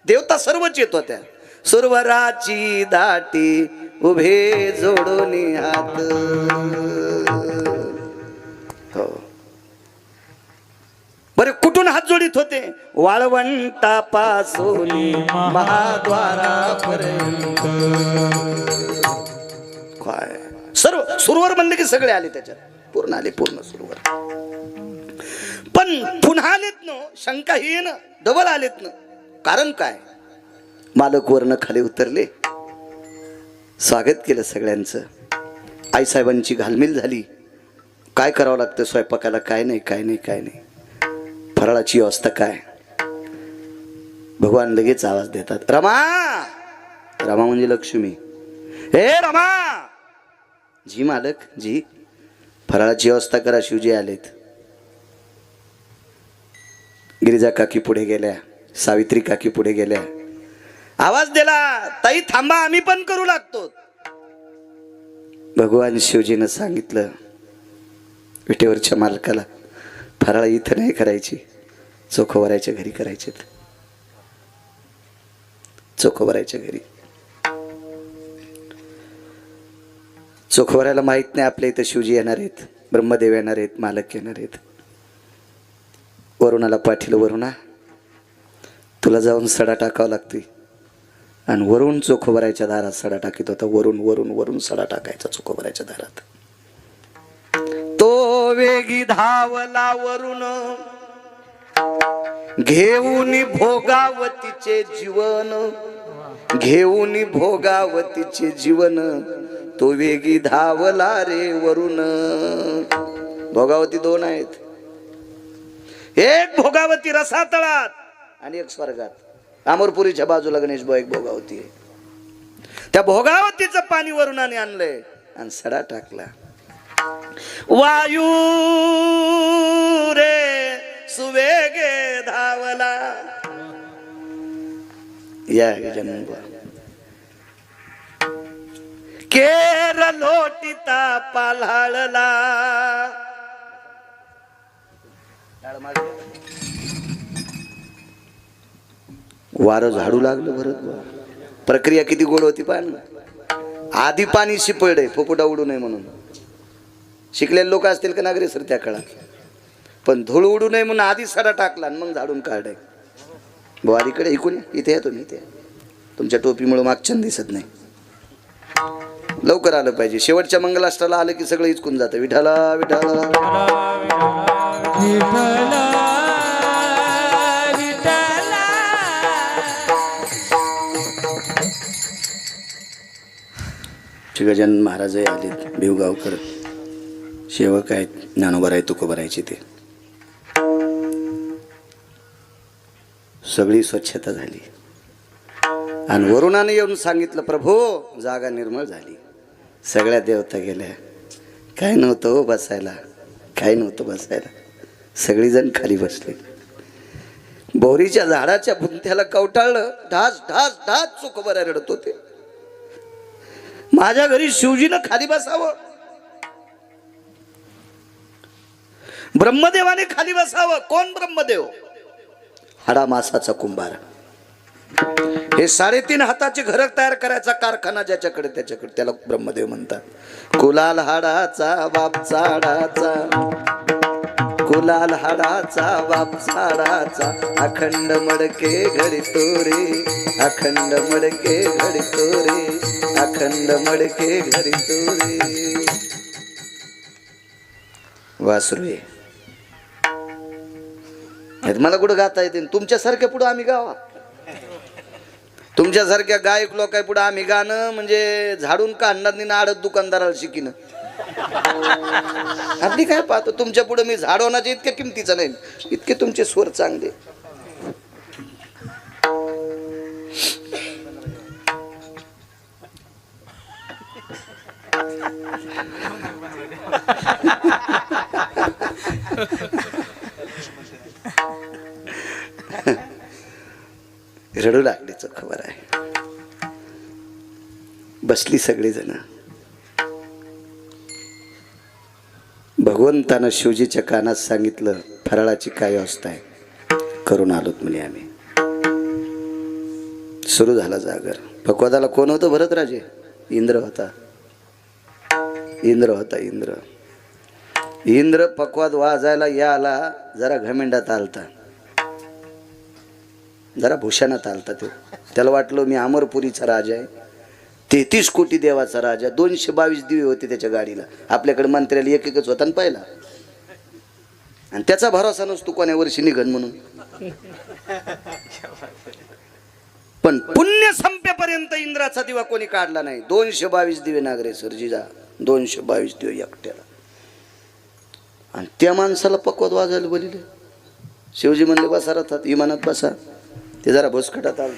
देवता सर्वच येत होत्या. सुरवराची दाटी उभे जोडून हात. हो बरे कुठून हात जोडीत होते? वाळवंटापासून महाद्वारापर्यंत. काय सर्व सुरवर म्हणले की सगळे आले त्याच्यात. पूर्ण आले, पूर्ण सुरवर. पण पुन्हा आलेत ना, शंका ही ना, डबल आलेत ना. कारण काय? मालक वरनं खाली उतरले, स्वागत केलं सगळ्यांचं. आईसाहेबांची घालमेल झाली. काय करावं लागतं स्वयंपाकाला? काय नाही. फराळाची व्यवस्था काय? भगवान लगेच आवाज देतात, रमा. रमा म्हणजे लक्ष्मी. हे रमा. जी मालक जी. फराळाची व्यवस्था करा, शिवजी आलेत. गिरिजा काकी पुढे गेल्या, सावित्री काकी पुढे गेल्या. आवाज दिला, ताई थांबा, आम्ही पण करू लागतो. भगवान शिवजीनं सांगितलं विटेवरच्या मालकाला, फराळ इथं नाही करायची, चोखोबराच्या घरी करायचे. चोखोबराच्या घरी. चोखोबराला माहित नाही आपल्या इथं शिवजी येणार आहेत, ब्रह्मदेव येणार आहेत, मालक येणार आहेत. वरुणाला पाठीलं, वरुणा तुला जाऊन सडा टाकावा लागतोय. आणि वरून चोखोबराच्या दारात सडा टाकीत होता. वरून सडा टाकायचा चोखोबराच्या दारात. तो वेगी धावला वरून घेऊन भोगावतीचे जीवन, घेऊन भोगावतीचे जीवन. तो वेगी धावला रे वरून. भोगावती 2 आहेत. एक भोगावती रसातळात आणि एक स्वर्गात. अमरपुरीच्या बाजूला गणेशबा एक भोगावती आहे. त्या भोगावतीचं पाणी वरुणाने आणलंय आणि सडा टाकला. वायू रे सुवेगे धावला. या जन्म केर लोटिता पाल्हाळला. वारं झाडू लागलं. भरत प्रक्रिया किती गोड होती पान. आधी पाणी शिपळले फोपुटा उडू नये म्हणून. शिकलेले लोक असतील का नागरे सर त्या काळात. पण धूळ उडू नये म्हणून आधी सडा टाकला आणि मग झाडून काढाय. बुवारीकडे इकून इथे या तुम्ही. इथे तुमच्या टोपीमुळे मागच्यान दिसत नाही. लवकर आलं पाहिजे. शेवटच्या मंगलाष्टाला आलं की सगळं इचकून जातं. विठाला विठाला गजानन महाराज आलेत. भिवगावकर सेवक आहेत. ज्ञानोबराय तुकोबरायचे ते. सगळी स्वच्छता झाली आणि वरुणाने येऊन सांगितलं, प्रभू जागा निर्मळ झाली. सगळ्या देवता गेल्या. काय नव्हतं हो बसायला, काय नव्हतं बसायला. सगळीजण खाली बसले. बोरीच्या झाडाच्या बुंत्याला कवटाळलं. ढास ढास ढास तुकोबरा रडत होते. माझ्या घरी शिवजीनं खाली बसावं, ब्रह्मदेवाने खाली बसावं. कोण ब्रह्मदेव? हाडा मासाचा कुंभार. हे 3.5 हाताचे घर तयार करायचा कारखाना ज्याच्याकडे त्याच्याकडे त्याला ब्रह्मदेव म्हणतात. कुलाल हाडाचा बाप चाडाचा, कुलाल हाडाचा बाप चाडाचा. अखंड मडके घडतो रे, अखंड मडके घडतो रे, अखंड मडके घडतो रे. वासुरे मला कुठं गाता येते? तुमच्यासारख्या पुढं आम्ही गावा, तुमच्यासारख्या गायक लोकाय पुढं आम्ही गाणं म्हणजे झाडून काढणार नाही ना, आडत दुकानदाराला शिकीन. आपली काय पाहतो तुमच्या पुढे मी झाडवण्याचे इतक्या किमतीचं नाही, इतके तुमचे स्वर चांगले. रडू लागलीच खबर आहे. बसली सगळेजण. भगवंतानं शिवजीच्या कानात सांगितलं, फराळाची काय अवस्था आहे, करून आलोत म्हणे आम्ही. सुरू झाला जागर. पक्वादाला कोण होतं? भरतराजे. इंद्र होता, इंद्र होता. इंद्र पक्वाद वाजायला याला जरा घमेंडात आलता, जरा भूषणात आलता. त्याला वाटलं मी अमरपुरीचा राजा आहे, 33 कोटी देवाचा राजा. 222 दिवे होते त्याच्या गाडीला. आपल्याकडे मंत्र्याला एक एकच होता पाहिला, आणि त्याचा भरोसा नसतो कोण्या वर्षी निघन म्हणून. पण पुण्य संपेपर्यंत इंद्राचा दिवा कोणी काढला नाही. 222 दिवे नागरेश्वर जिजा, 222 दिवे एकट्याला. आणि त्या माणसाला पक्वाद वाजायला बोलिले. शिवजी म्हणले बसा रथात, विमानात बसा. ते जरा भुसकटात आलं.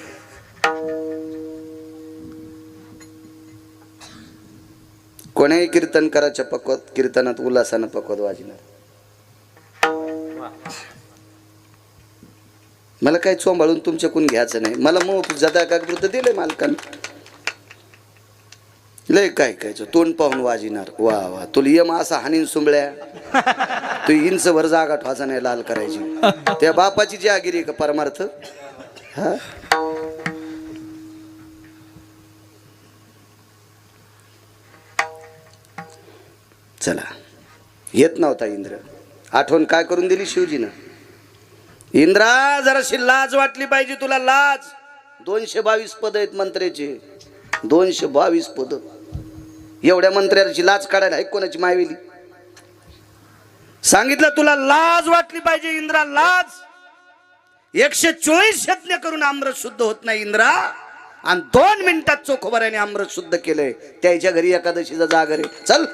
कोण्याही कीर्तनकाराच्या पक्वात कीर्तनात उल्हासानं पक्वाद वाजणार. मला काही चोंबाळून तुमच्याकडून घ्यायचं नाही. मला मग जाता कागृत दिलंय मालकानं. लय काय कायचं तोंड पाहून वाजिणार. वा वा, तुला यम असा हानीन सुंबळ्या, तू इंच भर जागा ठवाचा नाही लाल करायची. त्या बापाची जी आगिरी का परमार्थ. हा, चला. येत नव्हता इंद्र. आठवण काय करून दिली शिवजीनं? इंद्रा जराशी लाज वाटली पाहिजे तुला, लाज. 222 पद आहेत मंत्र्याचे, 222 पद. एवढ्या मंत्र्याची लाज काढायला आहे कोणाची मायवेली? सांगितलं तुला लाज वाटली पाहिजे इंद्रा, लाज. 124 यज्ञ करून अमृत शुद्ध होत नाही इंद्रा, आणि 2 मिनिटात चोखोबऱ्याने अमृत शुद्ध केलंय. त्याच्या घरी एकादशीचा जागर आहे. चल.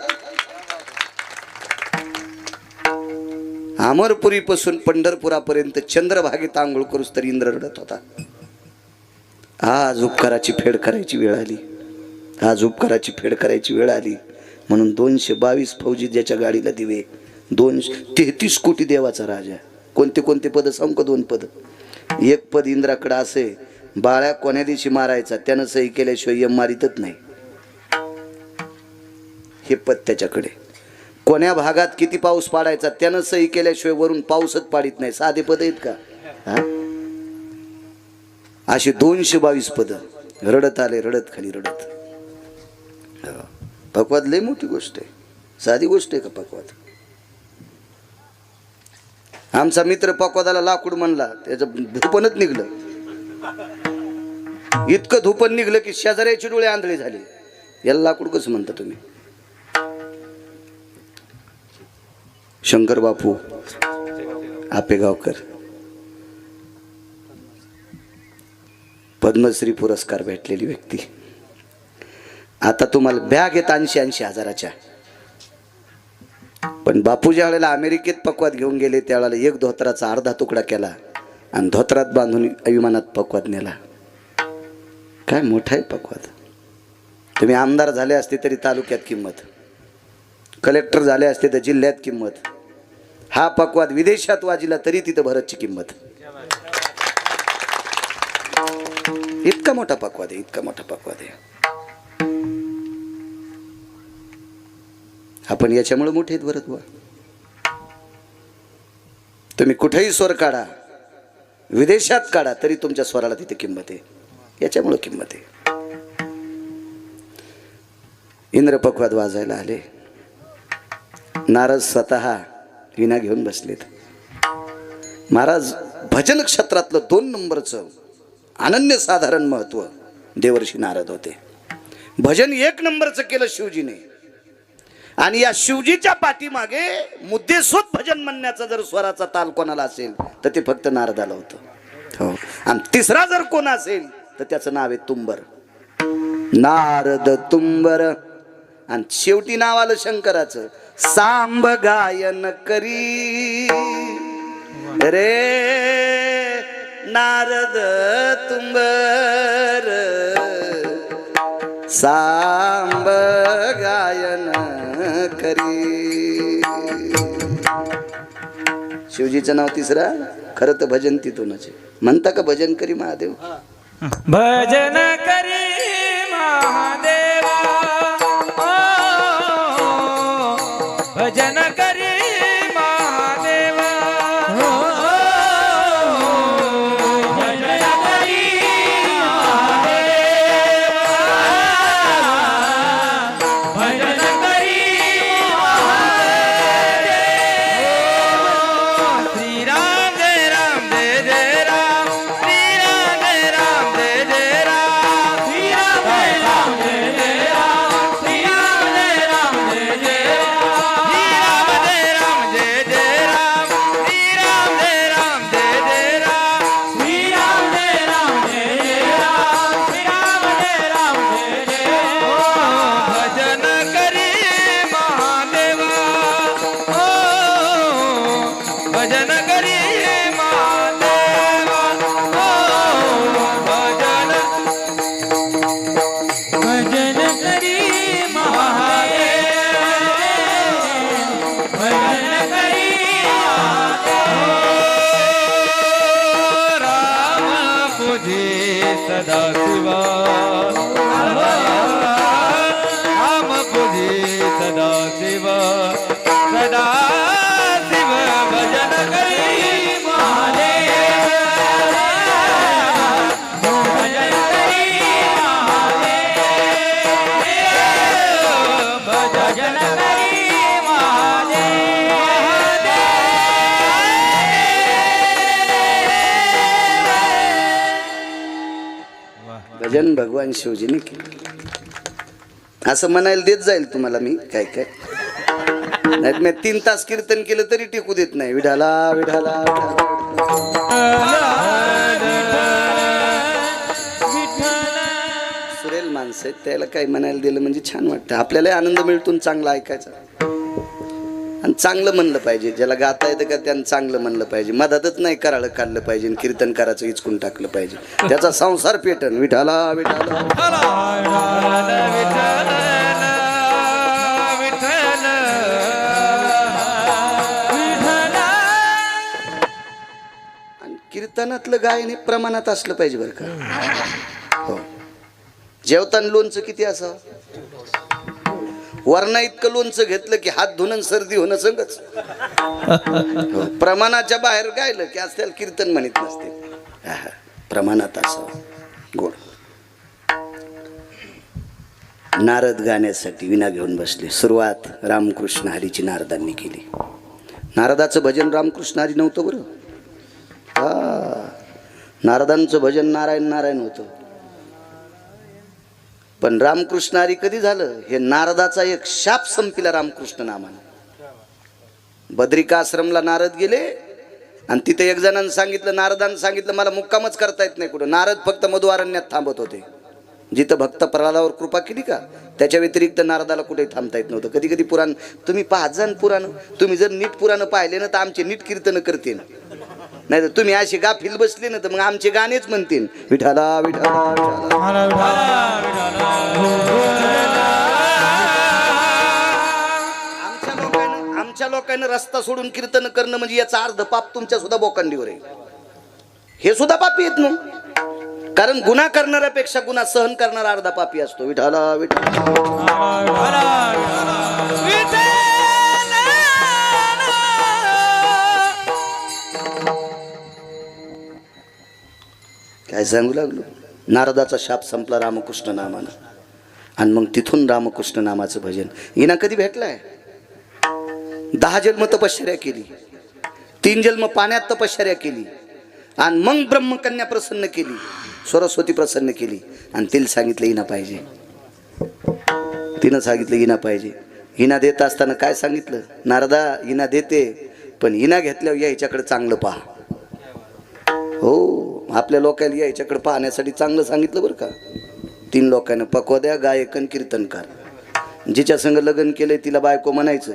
अमरपुरी पासून पंढरपुरापर्यंत चंद्रभागेत आंघोळ करूस तर इंद्र रडत होता. आज उपकाराची फेड करायची वेळ आली, आज उपकाराची फेड करायची वेळ आली. म्हणून 222 फौजी ज्याच्या गाडीला दिवे, 233 कोटी देवाचा राजा. कोणते कोणते पद सांगू का? 2 पद. एक पद इंद्राकडे असे, बाळ्या कोण्या दिवशी मारायचा त्यानं सही केल्याशिवाय यम मारितच नाही. हे पद त्याच्याकडे. कोण्या भागात किती पाऊस पाडायचा त्यानं सही केल्याशिवाय वरून पाऊसच पाडित नाही. साधे पद आहेत का? अशी 222 पद. रडत आले, रडत खाली रडत. पक्वाद लय मोठी गोष्ट आहे, साधी गोष्ट आहे का पक्वाद? आमचा मित्र पक्वादाला लाकूड म्हणला, त्याचं धुपणच निघलं. इतकं धुपण निघलं की शेजाऱ्याचे डोळे आंधळे झाले. याला लाकूड कसं म्हणता तुम्ही? शंकर बापू आपेगावकर, पद्मश्री पुरस्कार भेटलेली व्यक्ती. आता तुम्हाला बॅग येत 80-80 हजाराच्या. पण बापू ज्या वेळेला अमेरिकेत पक्वाद घेऊन गेले त्यावेळेला एक धोत्राचा अर्धा तुकडा केला आणि धोत्रात बांधून विमानात पक्वाद नेला. काय मोठा आहे पक्वाद. तुम्ही आमदार झाले असते तरी तालुक्यात किंमत, कलेक्टर झाले असते तर जिल्ह्यात किंमत. हा पक्वाद विदेशात वाजिला तरी तिथं भरतची किंमत. इतका मोठा पक्वाद आहे, इतका मोठा पक्वाद आहे. आपण याच्यामुळे मोठे आहेत भरत बुवा. तुम्ही कुठेही स्वर काढा, विदेशात काढा, तरी तुमच्या स्वराला तिथे किंमत आहे. याच्यामुळे किंमत आहे. इंद्र पक्वाद वाजायला आले. नारद स्वतः विना घेऊन बसलेत. महाराज भजन क्षेत्रातलं 2 नंबरचं अनन्यसाधारण महत्व देवर्षी नारद होते. भजन 1 नंबरचं केलं शिवजीने. आणि या शिवजीच्या पाठीमागे मुद्देसूद भजन म्हणण्याचा जर स्वराचा ताल कोणाला असेल तर ते फक्त नारदाला होतं. हो. आणि तिसरा जर कोण असेल तर त्याचं नाव आहे तुंबर. नारद तुंबर. आणि शेवटी नाव आलं शंकराचं. सांब गायन करी रे नारद तुंबर सांब गायन करी. शिवजीचं नाव तिसरा. खरं तर भजन तिथूनच आहे. म्हणता का भजन करी महादेव. भजन करी महादेवा भजन करी महादेवा भजन करी महादेवा भजन करी महादेवा. श्रीराम जय राम जय जय राम श्रीराम जय राम जय जय राम श्रीराम जय राम जय जय राम श्रीराम जय राम जय जय भजन करी महादेवा भजन भजन करी महादेवा भजन करी राम पूजे सदा शिवा राम पूजे सदा शिवा सदा भजन करी महादेवा भजन करी महादेवा भजन करी महादेवा. भजन भगवान शिवजीने केलं. असं म्हणायला देत जाईल तुम्हाला मी काय काय. नाही मी 3 तास कीर्तन केलं तरी टिकू देत नाही. विठाला विठाला सुरेल माणसं आहेत त्याला काही म्हणायला दिलं म्हणजे छान वाटतं. आपल्याला आनंद मिळतो चांगला ऐकायचा. आणि चांगलं म्हणलं पाहिजे. ज्याला गाता येतं का त्यानं चांगलं म्हणलं पाहिजे. मधातच नाही कराळं काढलं पाहिजे. कीर्तन करायचं हिचकून टाकलं पाहिजे. त्याचा संसार पेटन. विठाला विठाला कीर्तनातलं गायन हे प्रमाणात असलं पाहिजे बरं का. हो. जेवताना लोणचं किती असावं. वरणा इतकं लोणचं घेतलं की हात धुणं सर्दी होणं संगच. हो. प्रमाणाच्या बाहेर गायलं की आज त्याला कीर्तन म्हणत नसते. प्रमाणात असावं गोड. नारद गाण्यासाठी विना घेऊन बसले. सुरुवात रामकृष्ण हरीची नारदांनी केली. नारदाचं भजन रामकृष्ण हरी नव्हतं बरं. नारदांचं भजन नारायण नारायण होतं. पण रामकृष्ण हरी कधी झालं. हे नारदाचा एक शाप संपिला रामकृष्ण नामानं. बद्रिका आश्रमला नारद गेले आणि तिथे एक जणांनी सांगितलं. नारदांनी सांगितलं मला मुक्कामच करता येत नाही कुठं. नारद फक्त मधुआरण्यात थांबत होते. जिथं भक्त प्रल्हादावर कृपा केली का त्याच्या व्यतिरिक्त नारदाला कुठेही थांबता येत नव्हतं. कधी कधी पुराण तुम्ही पाहत जा पुराण. तुम्ही जर नीट पुराण पाहिले ना तर आमचे नीट कीर्तन करतील. नाही तर तुम्ही अशी गाफील बसले ना तर मग आमचे गाणेच म्हणतील. विठाला विठाला आमच्या लोकांना रस्ता सोडून कीर्तन करणं म्हणजे याचा अर्ध पाप तुमच्या सुद्धा बोकांडीवर आहे. हे सुद्धा पापी येत ना. कारण गुन्हा करणाऱ्यापेक्षा गुन्हा सहन करणारा अर्धा पापी असतो. विठाला विठाला काय सांगू लागलो. नारदाचा शाप संपला रामकृष्ण नामानं. आणि मग तिथून रामकृष्ण नामाचं भजन हिना कधी भेटलाय. 10 जन्म तपश्चर्या केली. 3 जन्म पाण्यात तपश्चर्या केली. आणि मग ब्रह्मकन्या प्रसन्न केली. सरस्वती प्रसन्न केली. आणि तिला सांगितलं हिना पाहिजे. तिनं सांगितलं हिना पाहिजे. हिना देत असताना काय सांगितलं, नारदा हिना देते पण हिना घेतल्यावर याच्याकडे चांगलं पहा. हो, आपल्या लोकांना याच्याकडे पाहण्यासाठी चांगलं सांगितलं बरं का. 3 लोकांना पकवाद्या, गायकन, कीर्तनकार. जिच्या संग लग्न केलंय तिला बायको म्हणायचं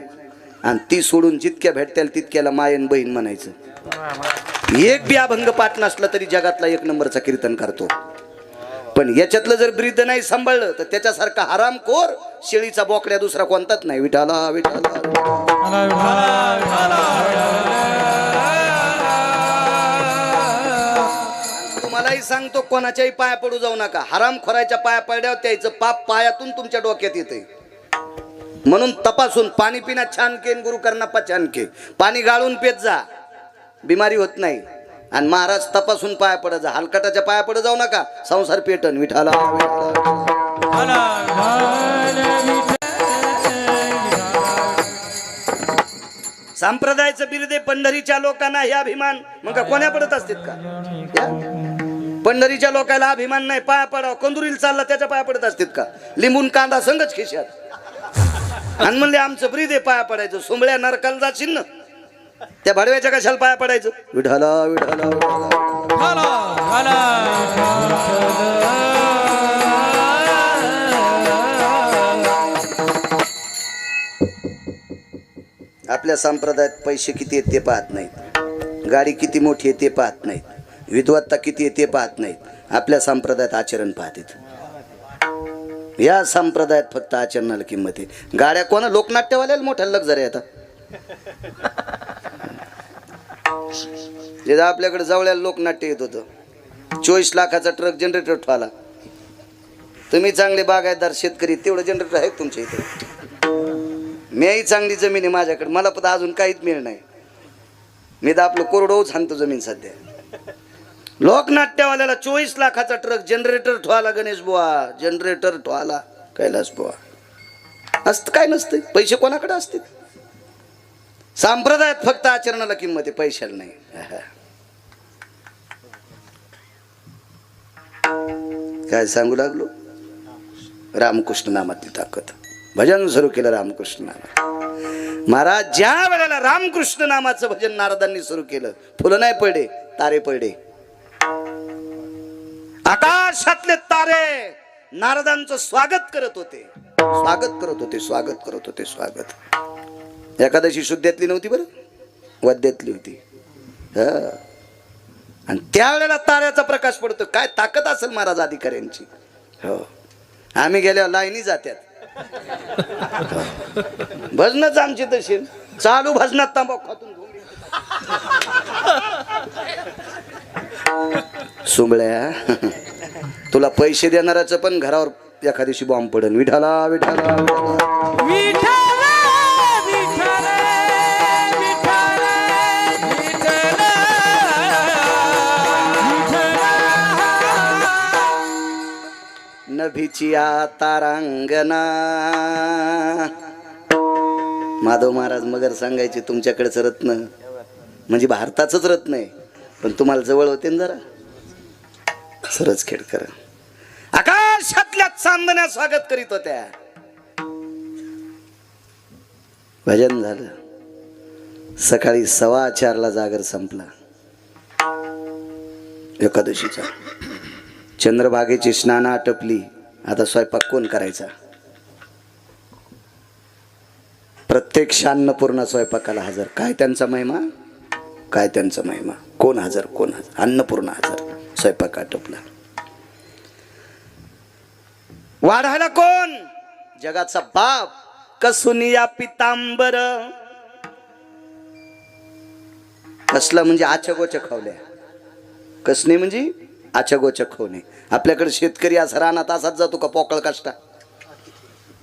आणि ती सोडून जितक्या भेटत्याल तितक्याला मायन बहीण म्हणायचं. एक बी अभंग पाठ नसला तरी जगातला 1 नंबरचा कीर्तन करतो. पण याच्यातलं जर ब्रीद नाही सांभाळलं तर त्याच्यासारखा हरामखोर शेळीचा बोकड्या दुसरा कोणताच नाही. विठाला विठाला. तुम्हालाही सांगतो, कोणाच्याही पाया पडू जाऊ नका. हरामखोराच्या पाया पडल्यावर त्याचं पाप पायातून तुमच्या डोक्यात येते. म्हणून तपासून पाणी पिना छान के, गुरु करना पछान के. पाणी गाळून पेत जा, बिमारी होत नाही. आणि महाराज तपासून पाया पडत जा, हलकटाच्या पाया पडत जाऊ नका, संसार पेटन. विठाला संप्रदायाचं बिरदे पंढरीच्या लोकांना हे अभिमान, मग कोण्या पडत असतात का? पंढरीच्या लोकांना अभिमान नाही, पाया पडाव. कंदुरीला चालला त्याच्या पाया पडत असतात का? लिंबून कांदा संगच खिशात आणि म्हणले आमचं ब्रीदे पाया पडायचं. सोंबळ्या नरकाला जाशील ना, त्या भडव्याच्या कशाला पाया पडायचं? विठाला विठाला. आपल्या संप्रदायात पैसे किती आहेत ते पाहत नाहीत, गाडी किती मोठी आहे ते पाहत नाहीत, विद्वत्ता किती आहे ते पाहत नाहीत. आपल्या संप्रदायात आचरण पाहतात. या संप्रदायात फक्त आचरणाला किंमत आहे. गाड्या कोणा लोकनाट्यवाल्याला मोठ्या लक्झरी येतात. जे आपल्याकडे जवळ्याला लोकनाट्य येत होतं, 24 लाखाचा ट्रक जनरेटर ठेवला. तुम्ही चांगले बागायतदार शेतकरी, तेवढं जनरेटर आहे तुमच्या इथे. मीही चांगली जमीन आहे माझ्याकडे, मला पण अजून काहीच मिळ नाही. मी तर आपलं कोरडोच आणतो जमीन सध्या. लोकनाट्यवाल्याला 24 लाखाचा ट्रक जनरेटर ठेवाला. गणेश बुवा जनरेटर ठेवाला. कैलास बुवा असतं काय नसतं, पैसे कोणाकडे असतील. संप्रदायात फक्त आचरणाला किंमत आहे, पैशाला नाही. काय सांगू लागलो? रामकृष्ण नामातली ताकद. भजन सुरू केलं रामकृष्ण नामात. महाराज ज्या वेळेला रामकृष्ण नामाचं भजन नारदांनी सुरू केलं, फुलं नाही पडले, तारे पडले. आकाशातले तारे नारदांचं स्वागत करत होते, स्वागत करत होते, स्वागत करत होते, स्वागत. एकादशी शुद्ध्यातली नव्हती बरं, वद्यातली होती. आणि त्यावेळेला ताऱ्याचा प्रकाश पडतो. काय ताकद असेल महाराज अधिकाऱ्यांची. हो, आम्ही गेल्यावर लाईनी जात्यात. भजनच आमची तशी चालू. भजनात तांबाखू खातून सुंबळ्या, तुला पैसे देणाराचं पण घरावर एखाद्या दिवशी बॉम्ब पडेल. विठाला विठाला विठाला. नभीची तारांगणा. माधव महाराज मगर सांगायचे, तुमच्याकडेच रत्न म्हणजे भारताचंच रत्न आहे, पण तुम्हाला जवळ होते ना जरा. सरच खेडकर आकाशातल्या चांदण्या स्वागत करीत होत्या. भजन झालं. सकाळी 4:15 जागर संपला एकादशीचा. चंद्रभागेची स्नान आटपली. आता स्वयंपाक कोण करायचा? प्रत्येक अन्नपूर्णा स्वयंपाकाला हजर. काय त्यांचा महिमा, काय त्यांचा महिमा. कोण हजर, कोण हजर. अन्नपूर्णा हजर. स्वयंपाक आटपला. वाढायला कोण? जगाचा बाप कसुनिया पितांबर. कसला म्हणजे आचगोच्या खावल्या. कसने म्हणजे आचगोच्या खोने. आपल्याकडे शेतकरी असा रानात असाच जातो का पोकळ काष्टा?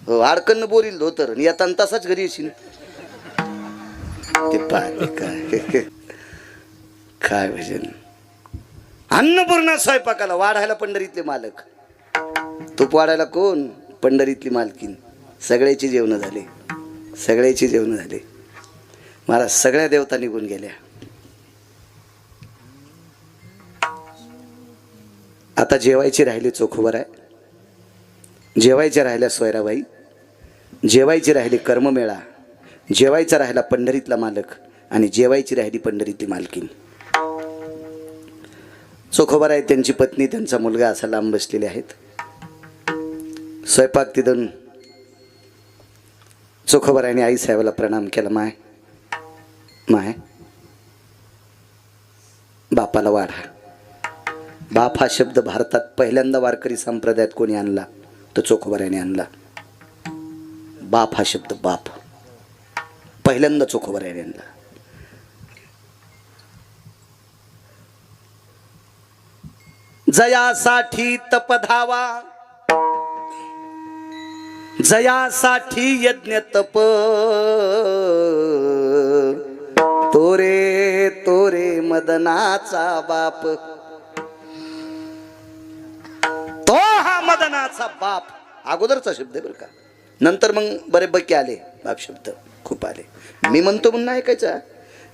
हो, अडकन बोरील धोतर येताना तसाच घरी येशील. ते पाहते काय काय भजन. अन्नपूर्णा स्वयंपाकाला. वाढायला पंढरीतले मालक. तूप वाढायला कोण? पंढरीतली मालकीन. सगळ्याची जेवण झाले, सगळ्याची जेवण झाले. महाराज सगळ्या देवता निघून गेल्या. आता जेवायची राहिली चोखोबर आहे. जेवायच्या राहिल्या सोयराबाई. जेवायची राहिली कर्ममेळा, जेवायचा राहिला पंढरीतला मालक आणि जेवायची राहिली पंढरीतली मालकीन. चोखोबाराय त्यांची पत्नी त्यांचा मुलगा असा लांब बसलेले आहेत. स्वयंपाक तिथून चोखोबारायने आई साहेबाला प्रणाम केला. माय माय बापाला वाढा. बाप हा शब्द भारतात पहिल्यांदा वारकरी संप्रदायात कोणी आणला तर चोखोबारायने आणला. बाप हा शब्द बाप पहिल्यांदा चोखोबारायने आणला. जयासाठी तपधावा, जयासाठी यज्ञ तप, तोरे तोरे मदनाचा बाप. तो हा मदनाचा बाप अगोदरचा शब्द आहे बरं का. नंतर मग बरेपैकी आले बाप शब्द, खूप आले. मी म्हणतो म्हणून ऐकायचा,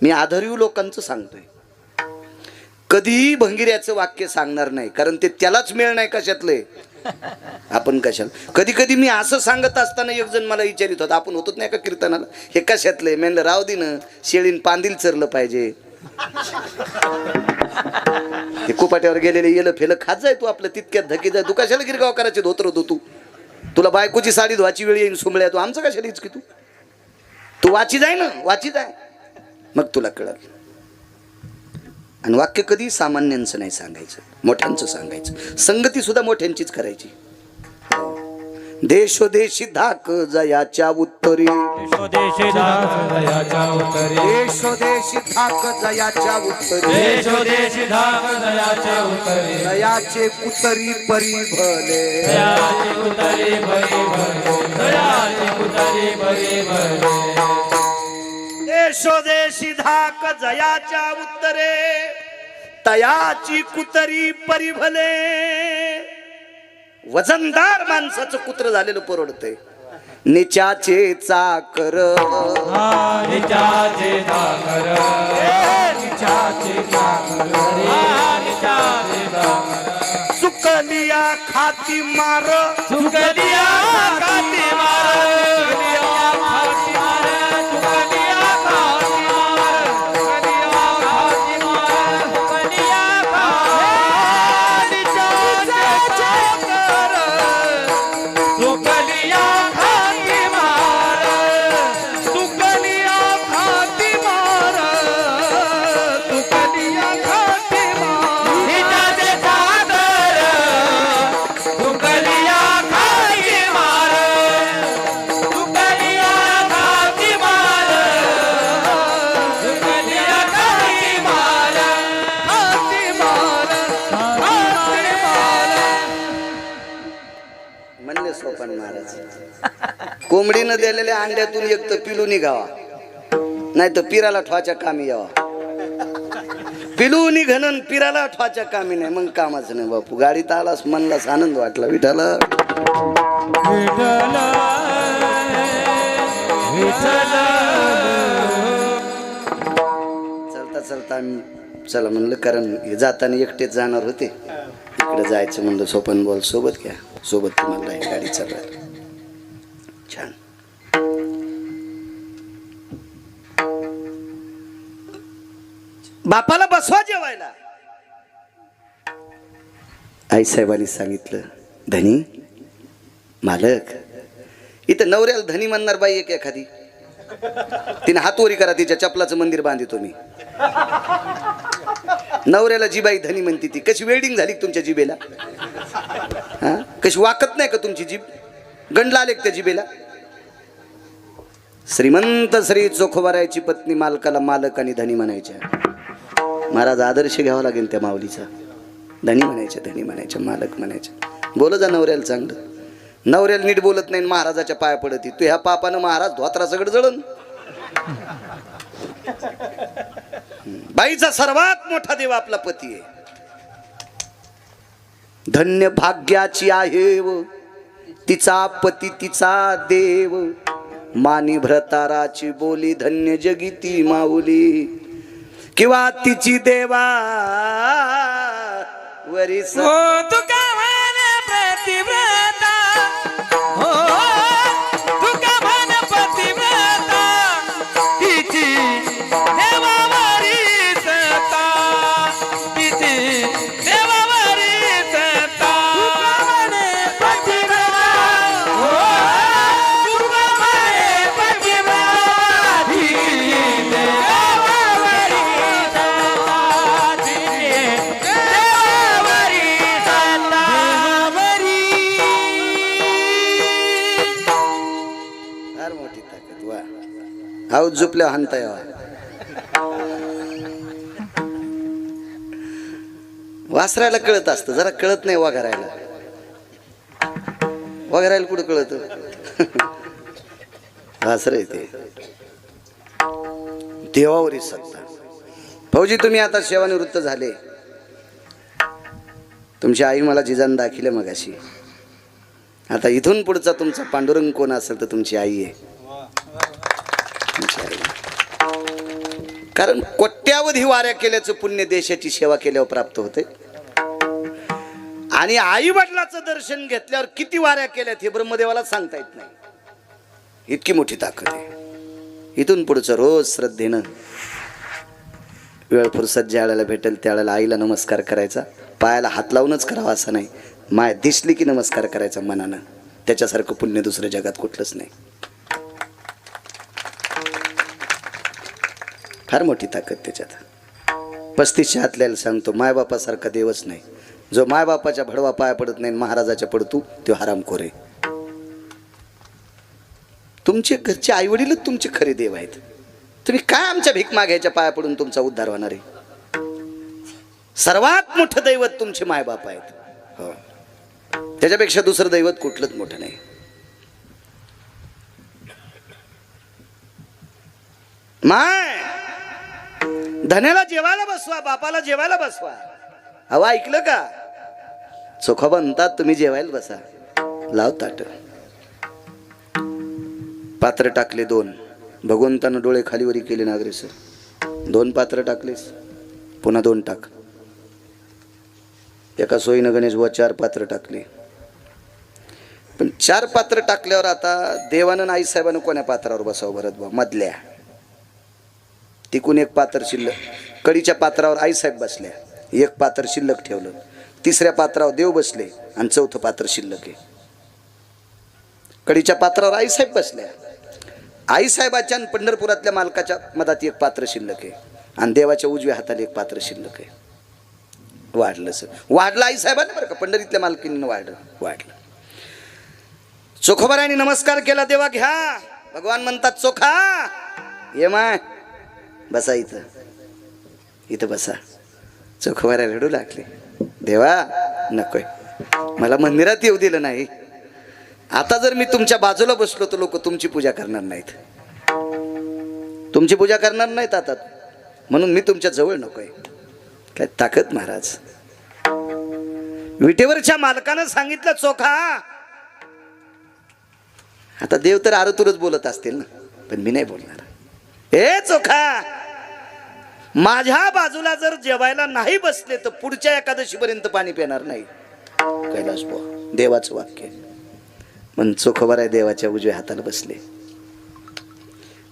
मी आदरयू लोकांचं सांगतोय. कधीही भंगिऱ्याचं वाक्य सांगणार नाही, कारण ते त्यालाच मिळ नाही कशातले आपण कशाला. कधी कधी मी असं सांगत असताना एक जण मला विचारित होता, आपण होतच नाही का कीर्तनाला, हे कशातले. मी म्हणलं राव दिन शेळीन पांदिल चरलं पाहिजे. ते कुपाट्यावर गेलेले येलं फेलं खात जाय तू, आपलं तितक्यात धकी जाय. तू कशाला गिरगाव करायचे धोतर होतो तू. तुला बायकोची साडी धुवाची वेळ येईन सोमळ्या, तू आमचं कशाला इचकी तू वाची जाय ना, वाची जाय मग तुला कळल. आणि वाक्य कधी सामान्यांचं नाही सांगायचं, मोठ्यांचं सांगायचं. संगती सुद्धा मोठ्यांचीच करायची. देशोदेशी धाक जयाच्या उत्तरी, देशोदेशी धाक जयाच्या उत्तरी, देशोदेशी धाक जयाच्या उत्तरी, देशोदेशी धाक जयाच्या उत्तरी, जयाचे कुतरी परी भले, जयाची उत्तरी भरी भले, जयाची उत्तरी भरी भले. देशोदेशी धाक जयाच्या उत्तरे, तयाची कुतरी परी भले. वजनदार माणसाचं कुत्र झालेलं परवडतंय. निचाचे चाकर, निचाचे चाकर, निचाचे चाकर, निचाचे चाकर. चुकलिया खाती मार, चुकलिया खाती मार, चुकलिया खाती मार, चुकलिया खाती मार, चुकलिया खाती मार, चुकलिया खाती चाकर, चुकलिया खाती मार, चुकलिया खाती मार, चुकलिया खाती मार. निचाचे चाकर, चुकलिया खाती मार, चुकलिया खाती मार, चुकलिया खाती मार, खाती मार, खाती मार. म्हणले सोपान महाराज. कोंबडीनं दिलेल्या अंड्यातून एक तर पिलू निघावा, नाही तर पिराला ठवाच्या कामी यावा. पिलू निघणं पिराला ठवाच्या कामी नाही, मग कामाचं नाही बापू. गाडीत आलास मनलाच आनंद वाटला. विठाला विठ्ठल विठ्ठल. चलता चलता आम्ही चला म्हणलं, कारण हे जाताना एकटेच जाणार होते. इकडे जायचं म्हणलं, सोपन बॉल सोबत घ्या, सोबत तुम्हाला ही गाडी चालवायला. छान. बापाला बसवा जेवायला. आई साहेबांनी सांगितलं, धनी मालक. इथं नवऱ्याला धनी म्हणणार बाई एक एखादी, तिने हातवरी करा, तिच्या चपलाचं मंदिर बांधितो मी. नवऱ्याला जी बाई धनी म्हणती ती कशी वेल्डिंग झाली तुमच्या जिबेला? हा, कशी वाकत नाही का तुमची जीभ? गंडला आले त्या जिबेला? श्रीमंत श्री चोखोबारायची पत्नी मालकाला मालक आणि धनी म्हणायच्या. महाराज आदर्श घ्यावा लागेल त्या माऊलीचा. धनी म्हणायच्या, धनी म्हणायच्या, मालक म्हणायच्या. बोल जा नवऱ्याला चांगलं. नवऱ्याला नीट बोलत नाही, महाराजाच्या पाया पडती. तू ह्या पापानं महाराज धोत्रा सगळं जळण. बाईचा सर्वात मोठा देव आपला पती आहे. धन्य भाग्याची आहे व तिचा पती तिचा देव. मानी भ्रताराची बोली धन्य जगिती माऊली. किंवा तिची देवा वरीस तुका म्हणे प्रतिव्रता, हो तुका हाऊस झोपल्या हाणता यावा. वासरायला कळत असतं, जरा कळत नाही वाघरायला. वाघरायला कुठं कळत? वासर ते देवावरी सत्ता. भाऊजी तुम्ही आता सेवानिवृत्त झाले. तुमची आई मला जिजान दाखिले मगाशी. आता इथून पुढचा तुमचा पांडुरंग कोण असेल तर तुमची आई आहे. तुमची आई. कारण कोट्यावधी वाऱ्या केल्याचं पुण्य देशाची सेवा केल्यावर प्राप्त होते. आणि आई वडिलाचं दर्शन घेतल्यावर किती वाऱ्या केल्यात हे ब्रह्मदेवाला सांगता येत नाही. इतकी मोठी ताकद आहे. इथून पुढचं रोज श्रद्धेनं वेळ फुरसत ज्या वेळेला भेटेल त्यावेळेला आईला नमस्कार करायचा. पायाला हात लावूनच करावा असं नाही, माय दिसली की नमस्कार करायचा मनानं. त्याच्यासारखं पुण्य दुसऱ्या जगात कुठलंच नाही. फार मोठी ताकद त्याच्यात. 35 हातल्याला सांगतो, मायबापासारखा देवच नाही. जो मायबापाच्या भडवा पाया पडत नाही, महाराजाच्या पडतो तो हरामखोर आहे. तुमचे घरचे आई वडीलच तुमचे खरे देव आहेत. तुम्ही काय आमच्या भीक मागायच्या पाया पडून तुमचा उद्धार होणार आहे? सर्वात मोठं दैवत तुमचे मायबाप आहेत. हो, त्याच्यापेक्षा दुसरं दैवत कुठलंच मोठं नाही. माय धन्याला जेवायला बसवा, बापाला जेवायला बसवा. हवा ऐकलं का? चोखा बनतात तुम्ही जेवायला बसा. लाव ताट. पात्र टाकले 2. भगवंतानं डोळे खालीवरी केले नागरेसर. 2 पात्र टाकलेस, पुन्हा 2 टाक. एका सोयीनं गणेश बुवा 4 पात्र टाकले. पण 4 पात्र टाकल्यावर आता देवानं आई साहेबानं कोण्या पात्रावर बसावं भरत बुवा? मधल्या. तिकून 1 पात्र शिल्लक. कडीच्या पात्रावर आई साहेब बसल्या, 1 पात्र शिल्लक ठेवलं. 3ऱ्या पात्रावर देव बसले आणि 4थं पात्र शिल्लक आहे. कडीच्या पात्रावर आई साहेब बसल्या. आई साहेबाच्या आणि पंढरपुरातल्या मालकाच्या मधात 1 पात्र शिल्लक आहे आणि देवाच्या उजव्या हाताला 1 पात्र शिल्लक आहे. वाढलं सर, वाढलं आई साहेबांनी बरं का, पंढरीतल्या मालकीनं वाढलं. चोखोबारायने नमस्कार केला. देवा घ्या. भगवान म्हणतात चोखा ये माय बसा, इथं बसा. चोखोबारा रडू लागले. देवा नकोय, मला मंदिरात येऊ दिलं नाही. आता जर मी तुमच्या बाजूला बसलो तर लोक तुमची पूजा करणार नाहीत. तुमची पूजा करणार नाहीत आता, म्हणून मी तुमच्या जवळ नकोय. काय ताकद महाराज. विटेवरच्या मालकानं सांगितलं चोखा. आता देव तर आरतूरच बोलत असतील ना, पण मी नाही बोलणार. हे चोखा, माझ्या बाजूला जर जेवायला नाही बसले तर पुढच्या एकादशी पर्यंत पाणी पिणार नाही. कैलास बुवा देवाचं वाक्य. पण चोखोबाराय देवाच्या उजव्या हाताला बसले.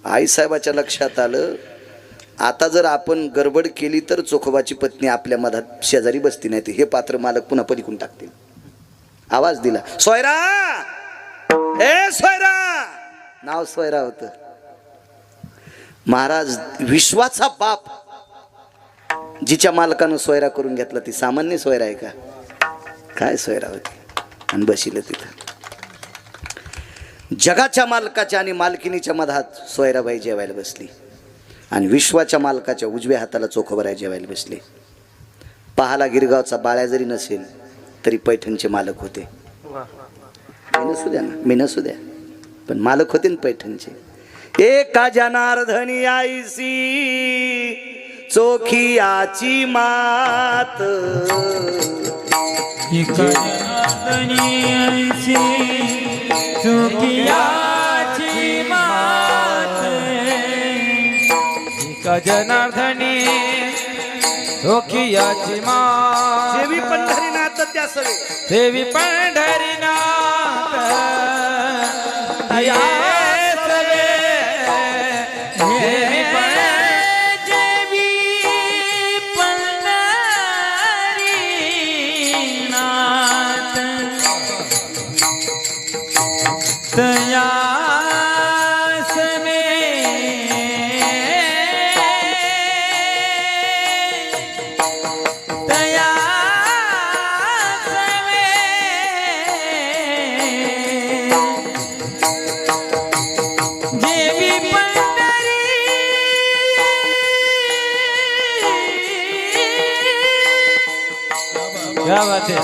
आई साहेबाच्या लक्षात आलं, आता जर आपण गडबड केली तर चोखोबाची पत्नी आपल्या मधात शेजारी बसती नाही, तर हे पात्र मालक पुन्हा पलीकडून टाकतील. आवाज दिला, सोयरा. ए सोयरा. नाव सोयरा होतं. महाराज विश्वाचा बाप जिच्या मालकानं सोयरा करून घेतला, ती सामान्य सोयरा आहे का? काय सोयरा होती. आणि बसिलं तिथं. जगाच्या मालकाच्या आणि मालकिनीच्या मधात सोयराबाई जेवायला बसली आणि विश्वाच्या मालकाच्या उजव्या हाताला चोखोबाराय जेवायला बसले. पहाला गिरगावचा बाळ्या जरी नसेल तरी पैठणचे मालक होते. मी नसू द्या पण मालक होते ना पैठणचे. एका जनार्दनी आईसी चोखियाची मात. एका जनार्दनी आईसी चोखियाची मात. एका जनार्दनी चोखियाची मात. देवी पंढरीनाथ त्या सवे. देवी पंढरीनाथ या सवे. देवी पंढरीनाथ तया सवे. तया देवी पंढरीनाथ क्या बात है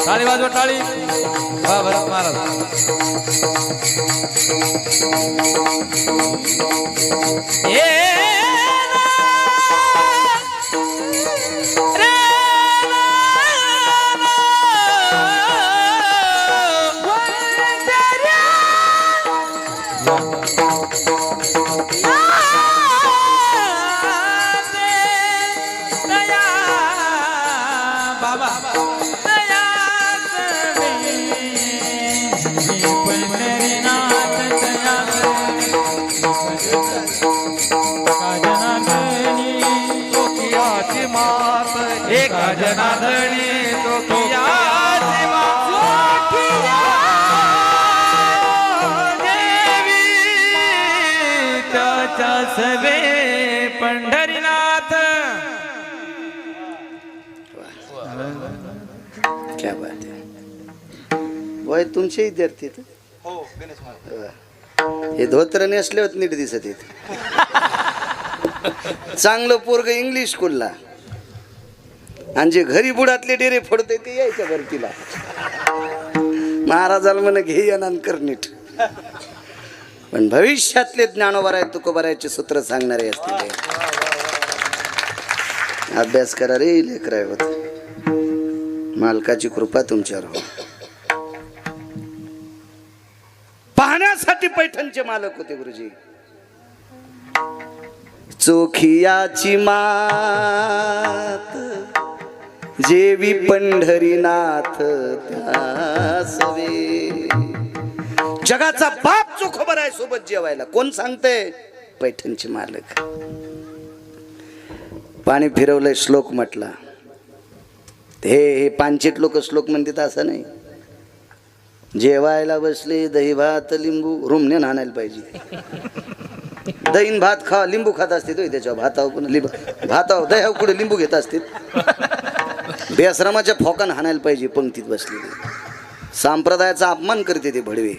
टाळी वाजवा टाळी वा भरत महाराज जनार्दनी तोकियाची मात देवी त्याच्या सवे पंढरीनाथ. क्या बात है. वय तुमचे विद्यार्थी आहेत? हो गणेश महाराज. हे धोत्र नेसले होत नीट दिसत येत. चांगलं पोरग इंग्लिश स्कूलला आणि जे घरी बुडातले डेरे फोडते ते यायच्या भरतीला. महाराजाला म्हण घे या कर नीट. पण भविष्यातले ज्ञानोबराय तुकोबरायचे सूत्र सांगणारे असतील. अभ्यास करा रे लेकराय होत. मालकाची कृपा तुमच्यावर हो. पाहण्यासाठी पैठणचे मालक होते गुरुजी. चोखियाची मात जेवी पंढरीनाथ त्यासवे. जगाचा बाप चोखोबर आहे सोबत जेवायला. कोण सांगते? पैठणचे मालक. पाणी फिरवलंय श्लोक म्हटला. हे पांचित लोक श्लोक म्हणतात असं नाही. जेवायला बसले दही भात लिंबू रुमने आणायला पाहिजे. दहीन भात खा लिंबू खात असते तो त्याच्यावर भातावर पण लिंबू भातावर दह्यावर कुठे लिंबू घेत असते. बेआश्रमाच्या फोकान हाणायला पाहिजे पंक्तीत बसलेले. संप्रदायाचा अपमान करते ते भडवे.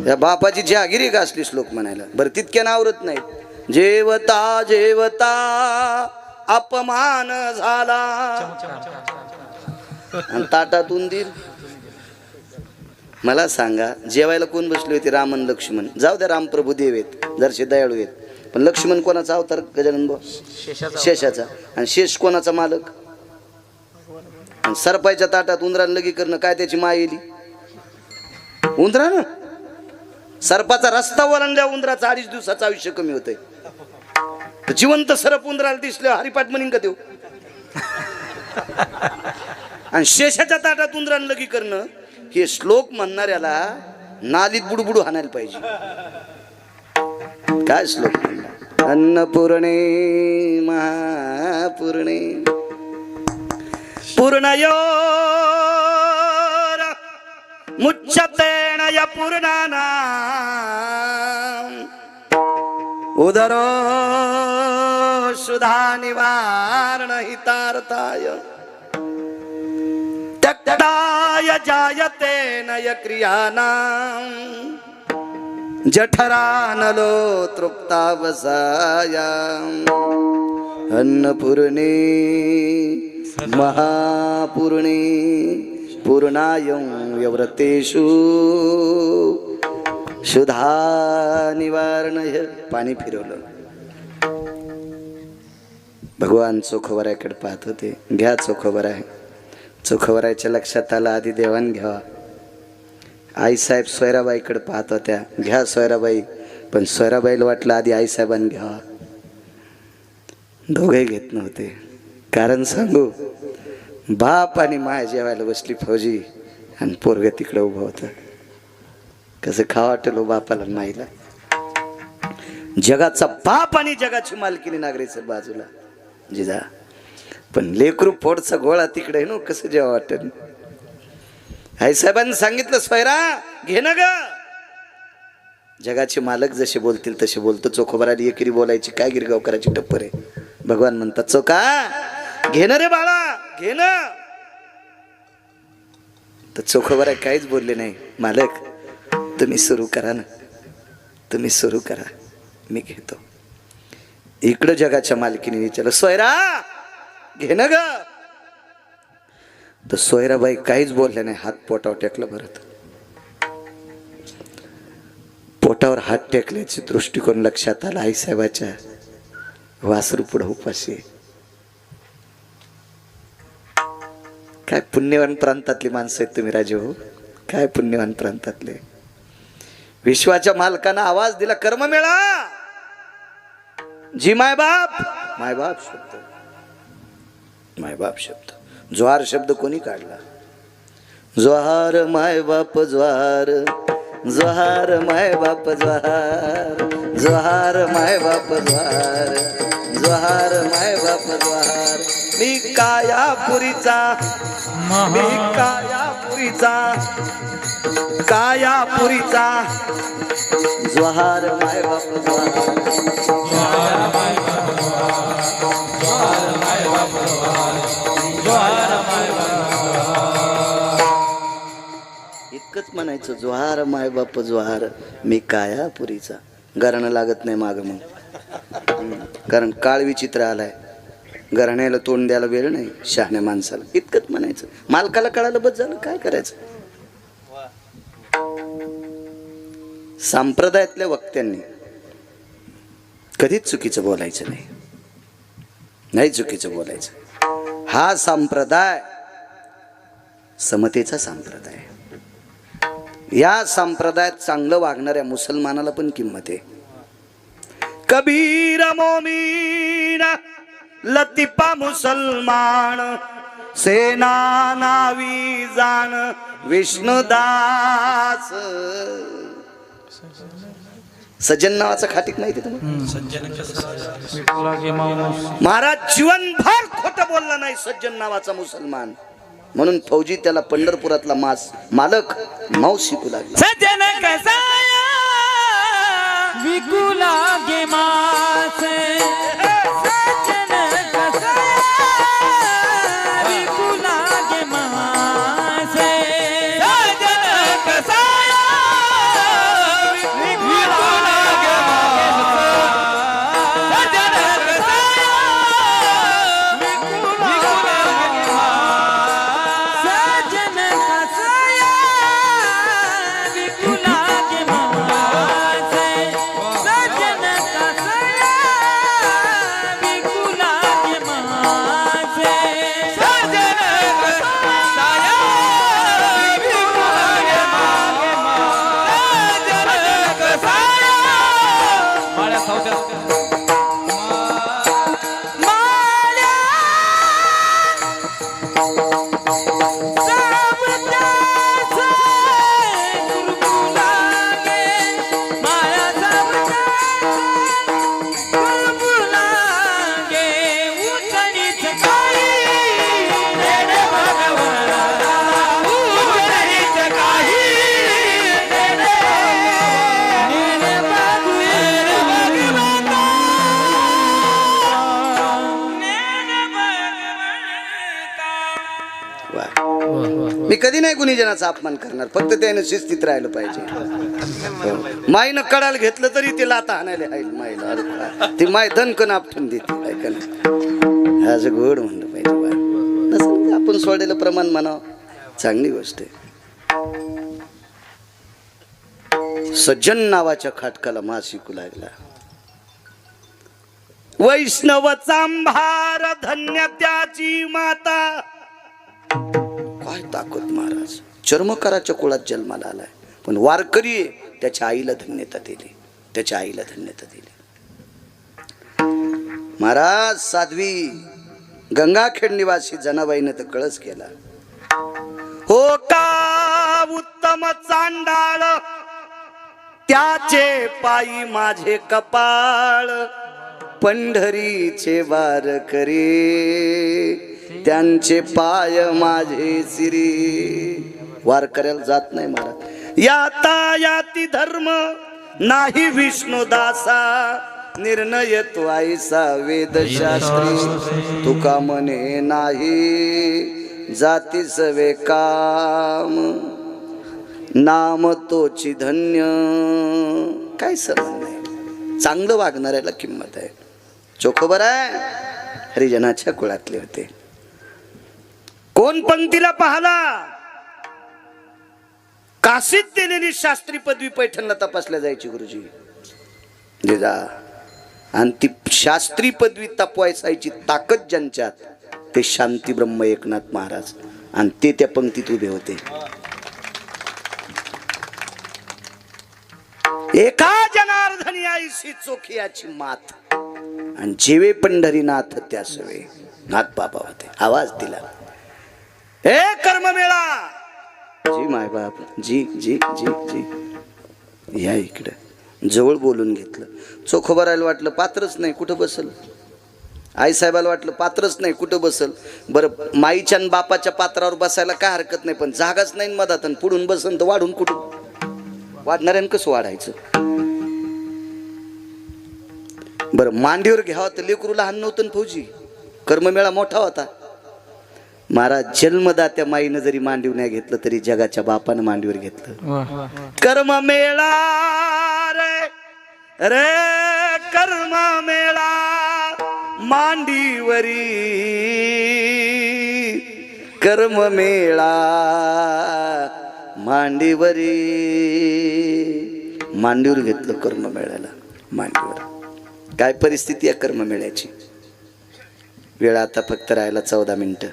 या बापाची जहागिरी का असली श्लोक म्हणायला. बरं तितक्या आवरत नाहीत. जेवता जेवता अपमान झाला आणि ताटातून दिल. मला सांगा जेवायला कोण बसले होते? रामन लक्ष्मण. जाऊ द्या रामप्रभू देव आहेत जरसे दयाळू आहेत. पण लक्ष्मण कोणाचा अवतार? गजानन भाऊ शेषाचा. आणि शेष कोणाचा मालक? आणि सरपायच्या ताटात उंदरानं लगी करणं काय त्याची माय येली उंदरानं सरपाचा रस्ता ओलांडल्या उंदराचं 2.5 दिवसाचं आयुष्य कमी होतंय तर जिवंत सरप उंदराला दिसलं हरिपाठ म्हणीन का देऊ आणि शेषाच्या ताटात उंदरानं लगी करणं हे श्लोक म्हणणाऱ्याला नालीत बुडबुडू हाणायला पाहिजे काय श्लोक म्हणला अन्नपूर्णे महापूर्णे पूर्णयोर मुच्यतेन य पूर्णानां उदरो शुधा निवारण हितार्थाय त्यक्ताय जायते नय क्रियानां जठरानलो तृप्तावसायाम् अन्नपूर्णे महापूर्णे पूर्णायं व्यव्रतेषु शुद्धा निवारणय पाणी फिरवलं भगवान चोखवरायकडे पाहत होते घ्या चोखवराय चोखवरायच्या लक्षात आलं आधी देवान घ्यावा आईसाहेब सोयराबाईकडे पाहत होत्या घ्या सोयराबाई पण सोयराबाईला वाटलं आधी आईसाहेबांनी घ्यावा दोघे घेत नव्हते कारण सांगू बाप आणि माय जेवायला बसली फौजी आणि पोरग तिकडं उभं होतं कसं खावा वाटलं बापाला माईला जगाचा बाप आणि जगाची मालकीनी नागरीचं बाजूला जिजा पण लेकरू पोटचा गोळा तिकडे ना कसं जेव्हा वाटत आईसाहेबांनी सांगितलं स्वैरा घे ना ग जगाचे मालक जसे बोलतील तसे बोलतो चोखोबाराली एकेरी बोलायची काय गिरगाव करायची टप्पर आहे भगवान म्हणतात चोका घेणं रे बाळा घेणं तर चोखोबारा काहीच बोलले नाही मालक तुम्ही सुरू करा ना तुम्ही सुरू करा मी घेतो इकडं जगाच्या मालकीने विचारलं सोयरा घेणं ग तर सोयराबाई काहीच बोलल्या नाही हात पोटावर टेकला भरत पोटावर हात टेकल्याचे दृष्टिकोन लक्षात आला आईसाहेबाच्या वासरू पुढे उपाशी काय पुण्यवान प्रांतातली माणसं आहेत तुम्ही राजे हो काय पुण्यवान प्रांतातले विश्वाच्या मालकांना आवाज दिला कर्म मेळा जी मायबाप शब्द ज्वार शब्द कोणी काढला ज्वार मायबाप ज्वार ज्वार मायबाप ज्वार ज्वार मायबाप ज्वार ज्वार मायबाप ज्वार मी कायापुरीचा ज्वार मायबाप ज्वार इतकंच म्हणायचं ज्वार मायबाप ज्वार मी कायापुरीचा घराणं लागत नाही माग मग कारण काळ विचित्र आलाय घराण्याला तोंड द्यायला वेळ नाही शहाण्या माणसाला इतकंच म्हणायचं मालकाला कळालं बस झालं काय करायचं संप्रदायातल्या वक्त्यांनी कधीच चुकीचं बोलायचं नाही चुकीचं बोलायचं हा संप्रदाय समतेचा संप्रदाय या संप्रदायात चांगलं वागणाऱ्या मुसलमानाला पण किंमत आहे कबीर मोमीन लतिफा मुसलमान सेना नावी जाण विष्णुदास सज्जन नावाचा खाटीक माहिती तुम्हाला महाराज जीवनभर खोटं बोलला नाही सज्जन नावाचा मुसलमान म्हणून फौजी त्याला पंढरपुरातला मालक मावस शिकू लागला सज्जन कसाया विकू लागे मास सज्जन कसाया विकू लागे मास सज्जन कसाया विकू लागे मास सज्जन कसाया विकू लागे मास सज्जन कसाया विकू लागे मास सज्जन कसाया वा. मी कधी नाही कुणी जनाचा अपमान करणार, फक्त त्याने शिस्तीत राहिलं पाहिजे. हो. माईनं कडाल घेतलं तरी तिला आता आणायला आहे माईला. अरे ती माय दणकन आपटून देते ऐका ना, असं गोड म्हणलं पाहिजे बा. नसेल आपण सोडलेलं प्रमाण म्हणावं, चांगली गोष्ट आहे. सज्जन नावाच्या खाटकाला मा शिकू लागला. वैष्णव चांभार धन्य त्याची माता. काय ताकद महाराज, चर्मकाराच्या कुळात जन्माला आलाय, पण वारकरी आहे, त्याच्या आईला धन्यता दिली, त्याच्या आईला धन्यता दिली. महाराज साध्वी गंगाखेड निवासी जनाबाईने तर कळस केला. हो का उत्तम चांडाळ, त्याचे पायी माझे कपाळ. पंढरीचे वारकरी, त्यांचे पाय माझे सिरी. वारकऱ्याला जात नाही महाराज. याता याती धर्म नाही विष्णुदासा, निर्णय तो ऐसा वेदशास्त्री. तुका म्हणे नाही जाती सवे काम, नाम तोची धन्य. काय समज नाही, चांगलं वागणाऱ्याला किंमत आहे. चोखोबर आहे, हरिजनाच्या कुळातले होते. कोण पंक्तीला पाहला, काशीत दिलेली शास्त्री पदवी पैठणला तपासल्या जायची गुरुजी. जा आणि ती शास्त्री पदवी तपासायची ताकद ज्यांच्यात, ते शांती ब्रह्म एकनाथ महाराज, आणि ते त्या पंक्तीत उभे होते. एका जनार्दनी आईशी चोखियाची मात, आणि जेवे पंढरीनाथ त्या सवे. नाथ बाबा होते, आवाज दिला. हे कर्ममेळा, जी माय बाप, जी जी जी जी, या इकडं. जवळ बोलून घेतलं. चोखोबरायला वाटलं पात्रच नाही, कुठं बसल. आईसाहेबाला वाटलं पात्रच नाही, कुठं बसल. बरं माईच्या आणि बापाच्या पात्रावर बसायला काय हरकत नाही, पण जागाच नाही मधात, आणि पुढून बसन तर वाढून कुठून वाढणाऱ्यानं कसं वाढायचं. बरं मांडीवर घ्यावं तर लेकरू लहान नव्हतं ना फौजी. कर्ममेळा मोठा होता. महाराज जन्मदात्या माईनं जरी मांडीवर नाही घेतलं तरी जगाच्या बापानं मांडीवर घेतलं. कर्ममेळा रे रे कर्ममेळा मांडीवरी, कर्ममेळा मांडीवरी. मांडीवर घेतलं कर्ममेळ्याला, मांडीवर. काय परिस्थिती आहे कर्ममेळ्याची. वेळ आता फक्त राहिला 14 मिनिटं.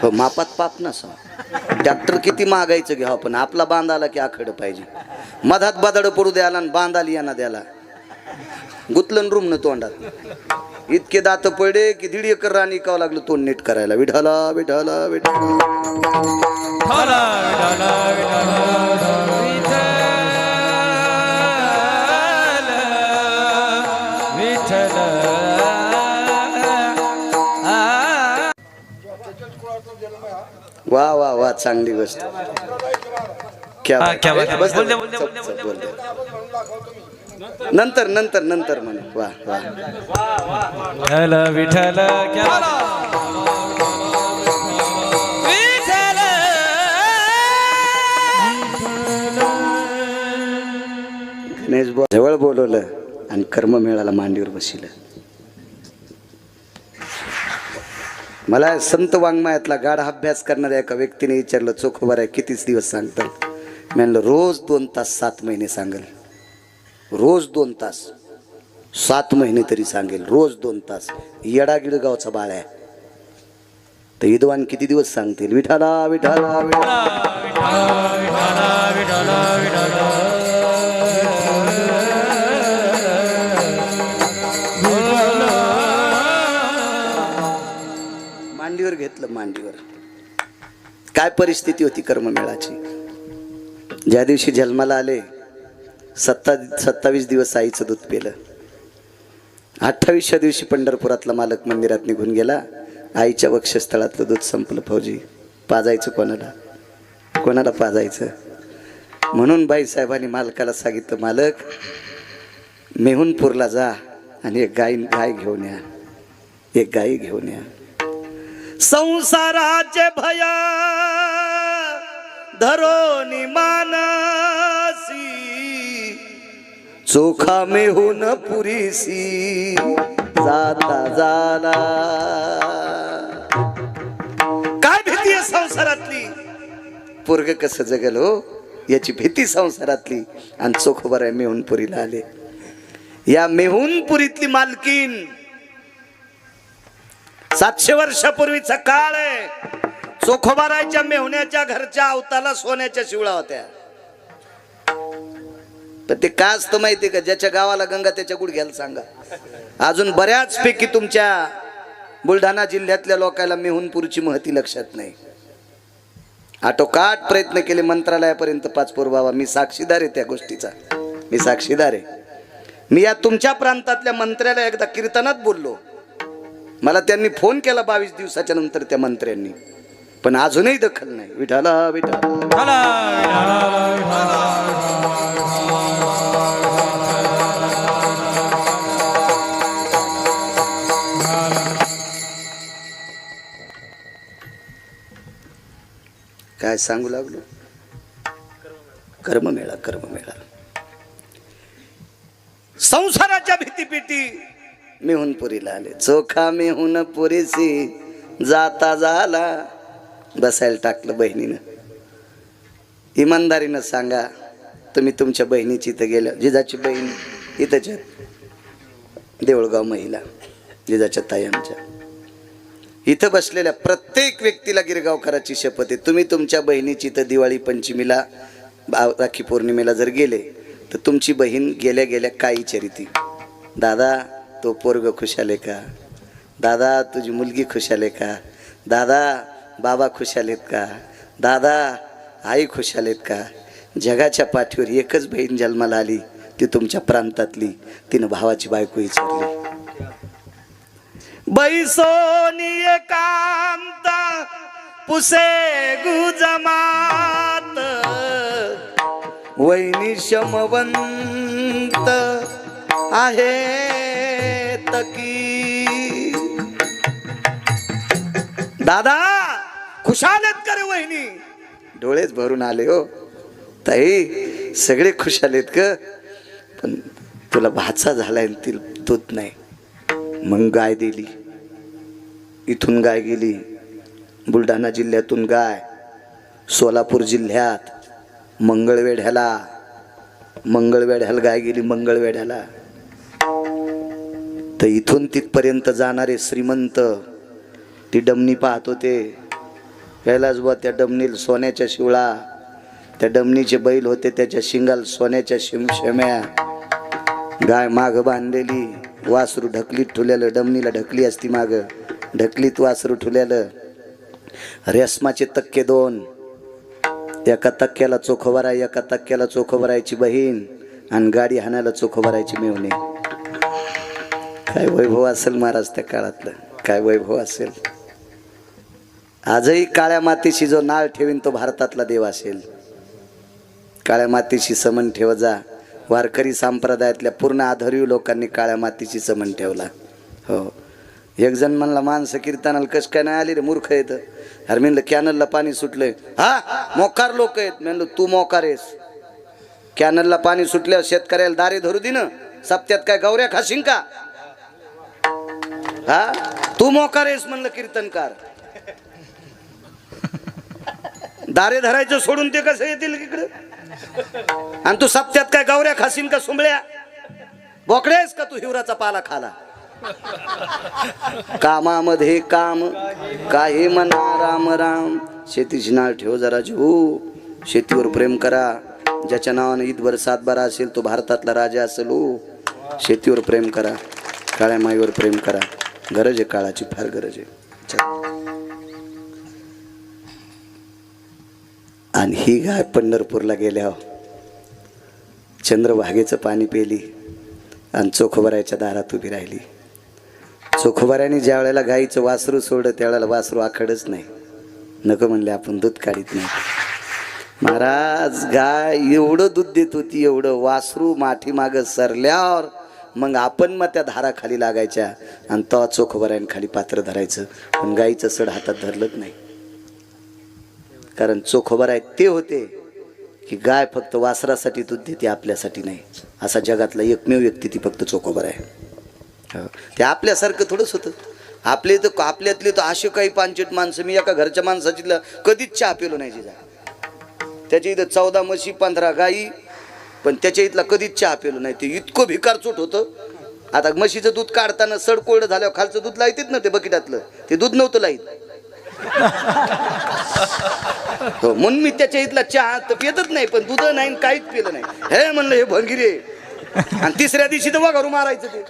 हो मापात पाप नसा. डॉक्टर किती मागायचं घ्यावं, पण आपला बांध आला की आखडं पाहिजे. मधात बदाड पडू द्याला आणि बांध आली यांना द्याला, गुतलन रूम न तोंडात. इतके दात पडे की 1.5 एकर रान इकावं लागलं तोंड नीट करायला. विठाला विठाला विठाला. वा वा वा, चांगली गोष्ट. क्या बस, बोल. नंतर नंतर नंतर म्हणे. वा वा. विठ्ठल गणेश जवळ बोलवलं आणि कर्ममेळाला मांडीवर बसिलं. मला संत वाङ्मयातला गाढा अभ्यास करणाऱ्या एका व्यक्तीने विचारलं, चोखोबार आहे कितीच दिवस सांगतात. मी म्हणलं रोज 2 तास 7 महिने सांगेल. रोज 2 तास 7 महिने तरी सांगेल. रोज 2 तास. येडागिड गावचा बाळ आहे तर विद्वान किती दिवस सांगतील. विठाला विठाला मांडीवर घेतलं. मांडीवर. काय परिस्थिती होती कर्ममेळाची. ज्या दिवशी जन्माला आले 27 दिवस आईचं दूध पेलं. 28व्या दिवशी पंढरपुरातला मालक मंदिरात निघून गेला. आईच्या वक्षस्थळातलं दूध संपलं. फौजी पाजायचं कोणाला, कोणाला पाजायचं. म्हणून बाईसाहेबांनी मालकाला सांगितलं, मालक मेहुणपूरला जा आणि एक गाय घेऊन या. एक गाई घेऊन या. संसाराचे भय धरोनी मानसी, चोखा मेहून पुरीसी जाता झाला. काय भीती आहे संसारातली, पोरग कसं जगल हो याची भीती संसारातली. आणि चोखोबर आहे मेहुणपुरीला आले. या मेहुणपुरीतली मालकीन 700 वर्षापूर्वीचा काळ आहे. चोखोबारायच्या मेहुण्याच्या घरच्या अवताला सोन्याच्या शिवळा होत्या. पण ते का असतं माहिती का, ज्याच्या गावाला गंगा त्याच्या गुडघ्याला सांगा. अजून बऱ्याच पैकी तुमच्या बुलढाणा जिल्ह्यातल्या लोकांना मेहुणपूरची महती लक्षात नाही. आटोकाट प्रयत्न केले मंत्रालयापर्यंत पाचपूर बाबा. मी साक्षीदार आहे त्या गोष्टीचा, मी साक्षीदार आहे. मी या तुमच्या प्रांतातल्या मंत्र्याला एकदा कीर्तनात बोललो. मला त्यांनी फोन केला 22 दिवसाच्या नंतर त्या मंत्र्यांनी, पण अजूनही दखल नाही. विठाला विठाला काय सांगू लागलो. कर्ममेळा कर्ममेळा. संसाराच्या भीतीपिटी मेहुणपुरीला आले. चोखा मेहुण पुरीसी जाता झाला. बसायला टाकलं बहिणीनं. इमानदारीनं सांगा, तुम्ही तुमच्या बहिणीची इथं गेल्या. जिजाची बहीण इथंच देऊळगाव महिला, जिजाच्या ताई आमच्या. इथं बसलेल्या प्रत्येक व्यक्तीला गिरगावकराची शपथ आहे. तुम्ही तुमच्या बहिणीची इथं दिवाळी पंचमीला राखी पौर्णिमेला जर गेले तर तुमची बहीण गेल्या गेल्या काय चरिती. दादा तो पोरग खुशाले का, दादा तुझी मुलगी खुशाले का, दादा बाबा खुशालेत का, दादा आई खुशालेत का. जगाच्या पाठीवर एकच बहीण जन्माला आली, ती तुमच्या प्रांतातली. तिनं भावाची बायको विचारली. बैसोनी एकांत पुसे गुजमात, वैनी शमवंत आहे तकी. दादा खुशालेत का रे वहिनी. डोळेच भरून आले हो ताई, सगळे खुशालेत का, पण तुला भाचा झालाय तिला दूध नाही. मग गाय दिली. इथून गाय गेली बुलढाणा जिल्ह्यातून गाय सोलापूर जिल्ह्यात मंगळवेढ्याला गाय गेली. मंगळवेढ्याला तर इथून तिथपर्यंत जाणारे श्रीमंत ती डमणी पाहत होते. यायलाच बुवा त्या डमणीला सोन्याच्या शिवळा, त्या डमणीचे बैल होते, त्याच्या शिंगाल सोन्याच्या शिमशेम्या. गाय माग बांधलेली, वासरू ढकलीत ठुल्यालं. डमणीला ढकली असती माग, ढकलीत वासरू ठुल्यालं. रेशमाचे तक्के 2, एका तक्क्याला चोखोबाराय, एका तक्क्याला चोखोबारायची बहीण, आणि गाडी हाणायला चोखोबारायची मेवणे. काय वैभव असेल महाराज त्या काळातलं, काय वैभव असेल. आजही काळ्या मातीशी जो नाळ ठेवीन तो भारतातला देव असेल. काळ्या मातीशी समन ठेव जा. वारकरी संप्रदायातल्या पूर्ण आधारीव लोकांनी काळ्या मातीची समन ठेवला. हो, एक जण म्हणला माणसं कीर्तनाला कस काय नाही आली रे, मूर्ख येत. अरे म्हणलं कॅनलला पाणी सुटलंय. हा मोकार लोक आहेत. म्हणलं तू मोकार आहेस. कॅनलला पाणी सुटल्यावर शेतकऱ्याला दारे धरू दे ना, सप्त्यात काय गौऱ्या खाशीन का. हा तू मोकार आहेस म्हणलं कीर्तनकार. दारे धरायचं सोडून ते कसं येतील इकडे. आणि तू सप्त्यात काय गौऱ्या खासीन का सुंबळ्या. बोकड्यास का तू हिवराचा पाला खाला. कामामध्ये काम काही म्हणा राम राम. शेतीची नाळ ठेव जरा जीव, शेतीवर प्रेम करा. ज्याच्या नावाने ईदभर सातबारा असेल तो भारतातला राजा असेल. शेतीवर प्रेम करा, काळ्या माईवर प्रेम करा. गरज आहे, काळाची फार गरज आहे. आणि ही गाय पंढरपूरला गेल्यावर चंद्रभागेचं पाणी पेली आणि चोखोबारायच्या दारात उभी राहिली. चोखोबाऱ्याने ज्या वेळेला गाईचं वासरू सोडलं त्यावेळेला वासरू आखडच नाही. नको म्हणले आपण दूध काढीत नाही. महाराज गाय एवढं दूध देत होती, एवढं. वासरू माठी माग सरल्यावर मग आपण मग त्या धारा खाली लागायच्या आणि तो चोखोबरायन खाली पात्र धरायचं. पण गाईचं सड हातात धरलंच नाही. कारण चोखोबराय ते होते की गाय फक्त वासरासाठी दूध देते, आपल्यासाठी नाही. असा जगातला एकमेव व्यक्ती ती फक्त चोखोबराय. ते आपल्यासारखं थोडंच होतं. आपल्यातले तर असे काही पांचट माणसं, मी एका घरच्या माणसाची कधीच चहा पिलो नाही जिजा. त्याच्या इथं 14 म्हशी 15 गाई, पण त्याच्या इथला कधीच चहा पिलो नाही. ते इतकं भिकारचोट होतं. आता म्हशीचं दूध काढताना सड कोरडं झाल्यावर खालचं दूध लाईतीत ना ते बकिटातलं, ते दूध नव्हतं लाईत. हो, म्हणून मी त्याच्या इथला चहा तर पितच नाही, पण दूध नाही काहीच पिलं नाही. हे म्हणलं हे भंगिरे. आणि तिसऱ्या दिवशी तर वाघारू मारायचं ते.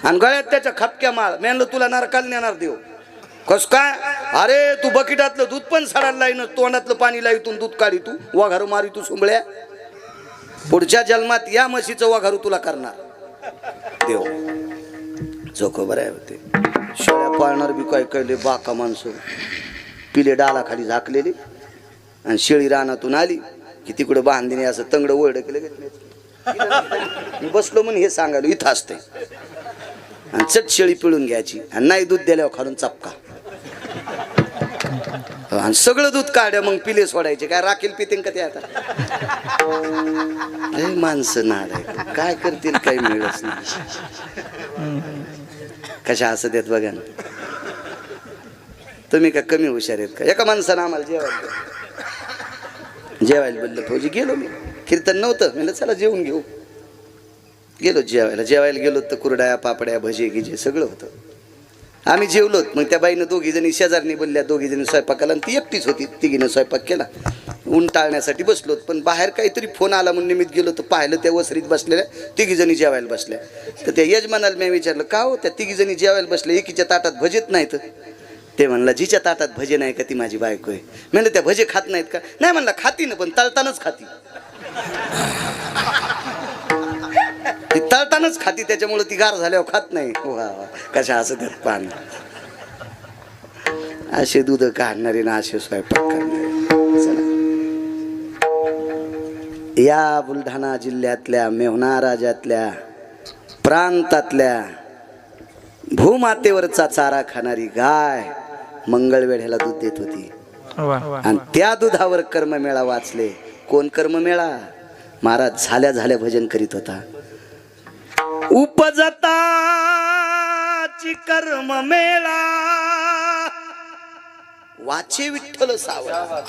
आणि गळ्यात त्याच्या खपक्या माळ. मी म्हणलं तुला नरकाला नेणार देव. कस काय? अरे तू बकिटातलं दूध पण सडायला लाईन, तोंडातलं पाणी लाईतून दूध काढी तू, वाघारू मारी तू सुंबळ्या. पुढच्या जन्मात या म्हशीचं वाघारू तुला करणार देव. चोखोबराय होते. शेळ्या पाळणार बी काय कैले बाका माणसं, पिले डाला खाली झाकलेले. आणि शेळी रानातून आली की तिकडे बांधणे असं तंगड ओरड केलं. मी बसलो म्हणून हे सांगायला इथं असते. आणि चट शेळी पिळून घ्यायची आणि नाही दूध दिल्यावर खालून चपका. आणि सगळं दूध काढ्या मग पिले सोडायचे. काय राखील पिते का ते आता? माणसं नाड आहे, काय करतील काही मिळच नाही. कशा असं देत बघा ना. तुम्ही काय कमी हुशार आहेत का? एका माणसानं आम्हाला जेवायला बोललं. फौजी गेलो मी, कीर्तन नव्हतं, म्हणलं चला जेवून घेऊ. गेलो जेवायला गेलो तर कुरड्या पापड्या भजे गिजे सगळं होतं. आम्ही जेवलोत. मग त्या बाईनं दोघी जणी शेजारनी बोलल्या, दोघी जणी स्वयंपाकाला, आणि ती एकटीच होती. तिघीनं स्वयंपाक केला. ऊन टाळण्यासाठी बसलोत. पण बाहेर काहीतरी फोन आला म्हणून निमित्त गेलो तर पाहिलं त्या वसरीत बसलेल्या तिघी जणी जेवायला बसल्या. तर त्या यजमानाला मी विचारलं का हो त्या तिघी जणी जेवायला बसल्या, एकीच्या ताटात भजेत नाहीत. ते म्हणलं जिच्या ताटात भजे नाही का ती माझी बायको आहे. म्हणलं त्या भजे खात नाहीत का? नाही म्हणलं खाती ना, पण तळतानाच खाती. ती तळतानाच खाती, त्याच्यामुळे ती गार झाल्यावर खात नाही. वा वा, कशा असं त्यात पान. असे दूध काढणारे ना असे स्वयंपाक करणारे. चला, या बुलढाणा जिल्ह्यातल्या मेव्हणा राज्यातल्या प्रांतातल्या भूमातेवरचा चारा खाणारी गाय मंगळवेढ्याला दूध देत होती. आणि त्या दुधावर कर्ममेळा वाचले. कोण कर्ममेळा? महाराज झाल्या झाल्या भजन करीत होता. उपजताची कर्ममेळा वाचे विठ्ठल सावळा.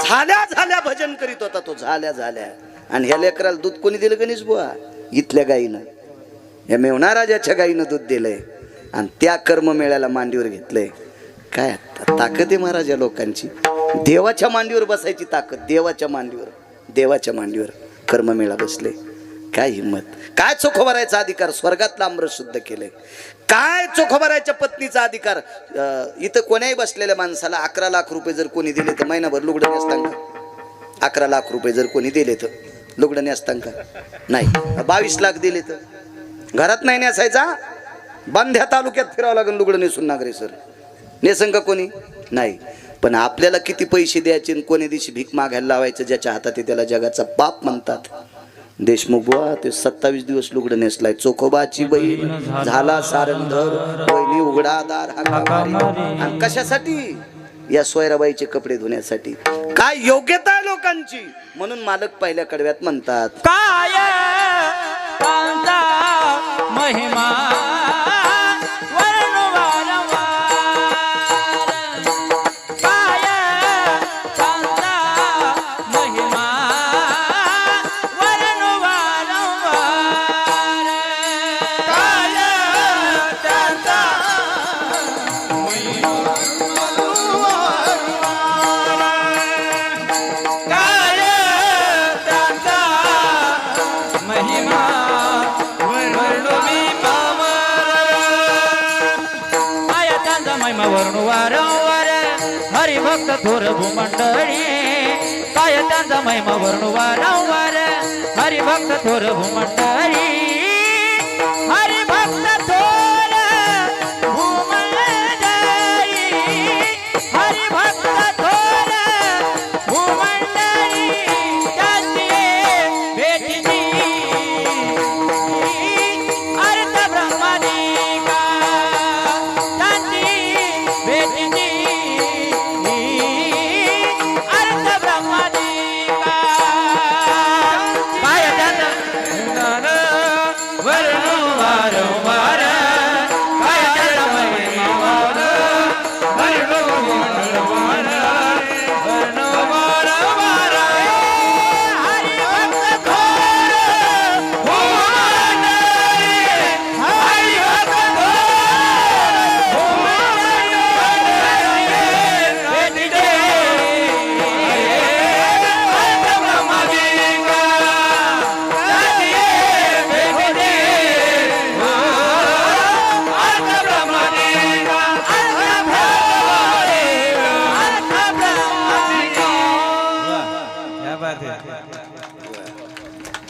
झाल्या झाल्या भजन करीत होता तो, झाल्या झाल्या. आणि ह्या लेकराला दूध कोणी दिलं गणेश बुवा? इथल्या गाईनं, या मेव्हणा राजाच्या गाईनं दूध दिलंय. आणि त्या कर्ममेळ्याला मांडीवर घेतलंय. काय ताकद आहे महाराज या लोकांची. देवाच्या मांडीवर बसायची ताकद. देवाच्या मांडीवर कर्ममेळा बसले. काय हिंमत, काय चोखोबरायचा अधिकार. स्वर्गातला अमृत शुद्ध केलंय. काय चोखोबरायच्या पत्नीचा अधिकार. इथं कोण्याही बसलेल्या माणसाला 11 लाख रुपये जर कोणी दिले तर महिनाभर लुगडं नेसतां का? 11 लाख रुपये जर कोणी दिले तर लुगडं नेसतां का? नाही. 22 लाख दिले तर घरात नाही नेसायचा, बांध्या तालुक्यात फिरावं लागेल लुगडं नेसून. नागरे सर नेसन का कोणी? नाही. पण आपल्याला किती पैसे द्यायचे आणि कोणी दिवशी भीक मागायला लावायचं ज्याच्या हातात आहे त्याला जगाचा बाप म्हणतात. देशमुख बुवा ते 27 दिवस लुगडं नेसलाय. चोखोबाची बहीण झाला सारंधर, वहिनी उघडा दार हाकामारी. आणि कशासाठी? या सोयराबाईचे कपडे धुण्यासाठी. काय योग्यता आहे लोकांची. म्हणून मालक पहिल्या कडव्यात म्हणतात काय कांता महिमा हरिभक्त थोर भूमंडळी. काय त्यांचा महिमा वर्णू वारंवार. हरिभक्त थोर भूमंडळी. हरिभक्त थोर भूमंडळी. हरिभक्त थोर भूमंडळी. त्याची भेटीची वारंवार कायाचा महिमा वार वारंवार वारंवार हरिभक्त थोर भुवन रे हरिभक्त थोर भुवन रे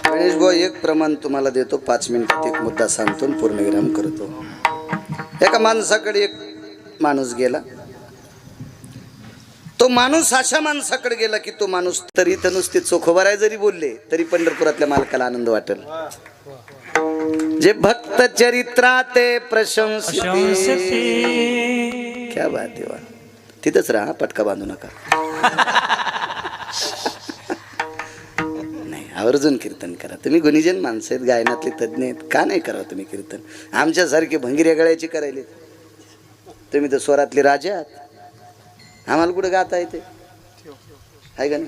गणेश भाऊ एक प्रमाण तुम्हाला देतो, 5 मिनिटात एक मुद्दा सांगतो आणि पूर्णविराम करतो. एका माणसाकडे एक माणूस गेला. तो माणूस अशा माणसाकडे गेला की तो माणूस तरी तर नुसते चोखोबाराय जरी बोलले तरी पंढरपुरातल्या मालकाला आनंद वाटेल. जे भक्त चरित्राते प्रशंसिते. क्या बात आहे वा. तिथंच राहा, पटका बांधू नका. नाही, आवर्जून कीर्तन करा. तुम्ही गुणीजन माणसं आहेत, गायनातले तज्ज्ञ आहेत, का नाही करावं तुम्ही कीर्तन? आमच्यासारखे भंगिऱ्या गळ्याची करायले. तुम्ही तर स्वरातले राजा आहात, आम्हाला कुठं गाता येते आहे का ना?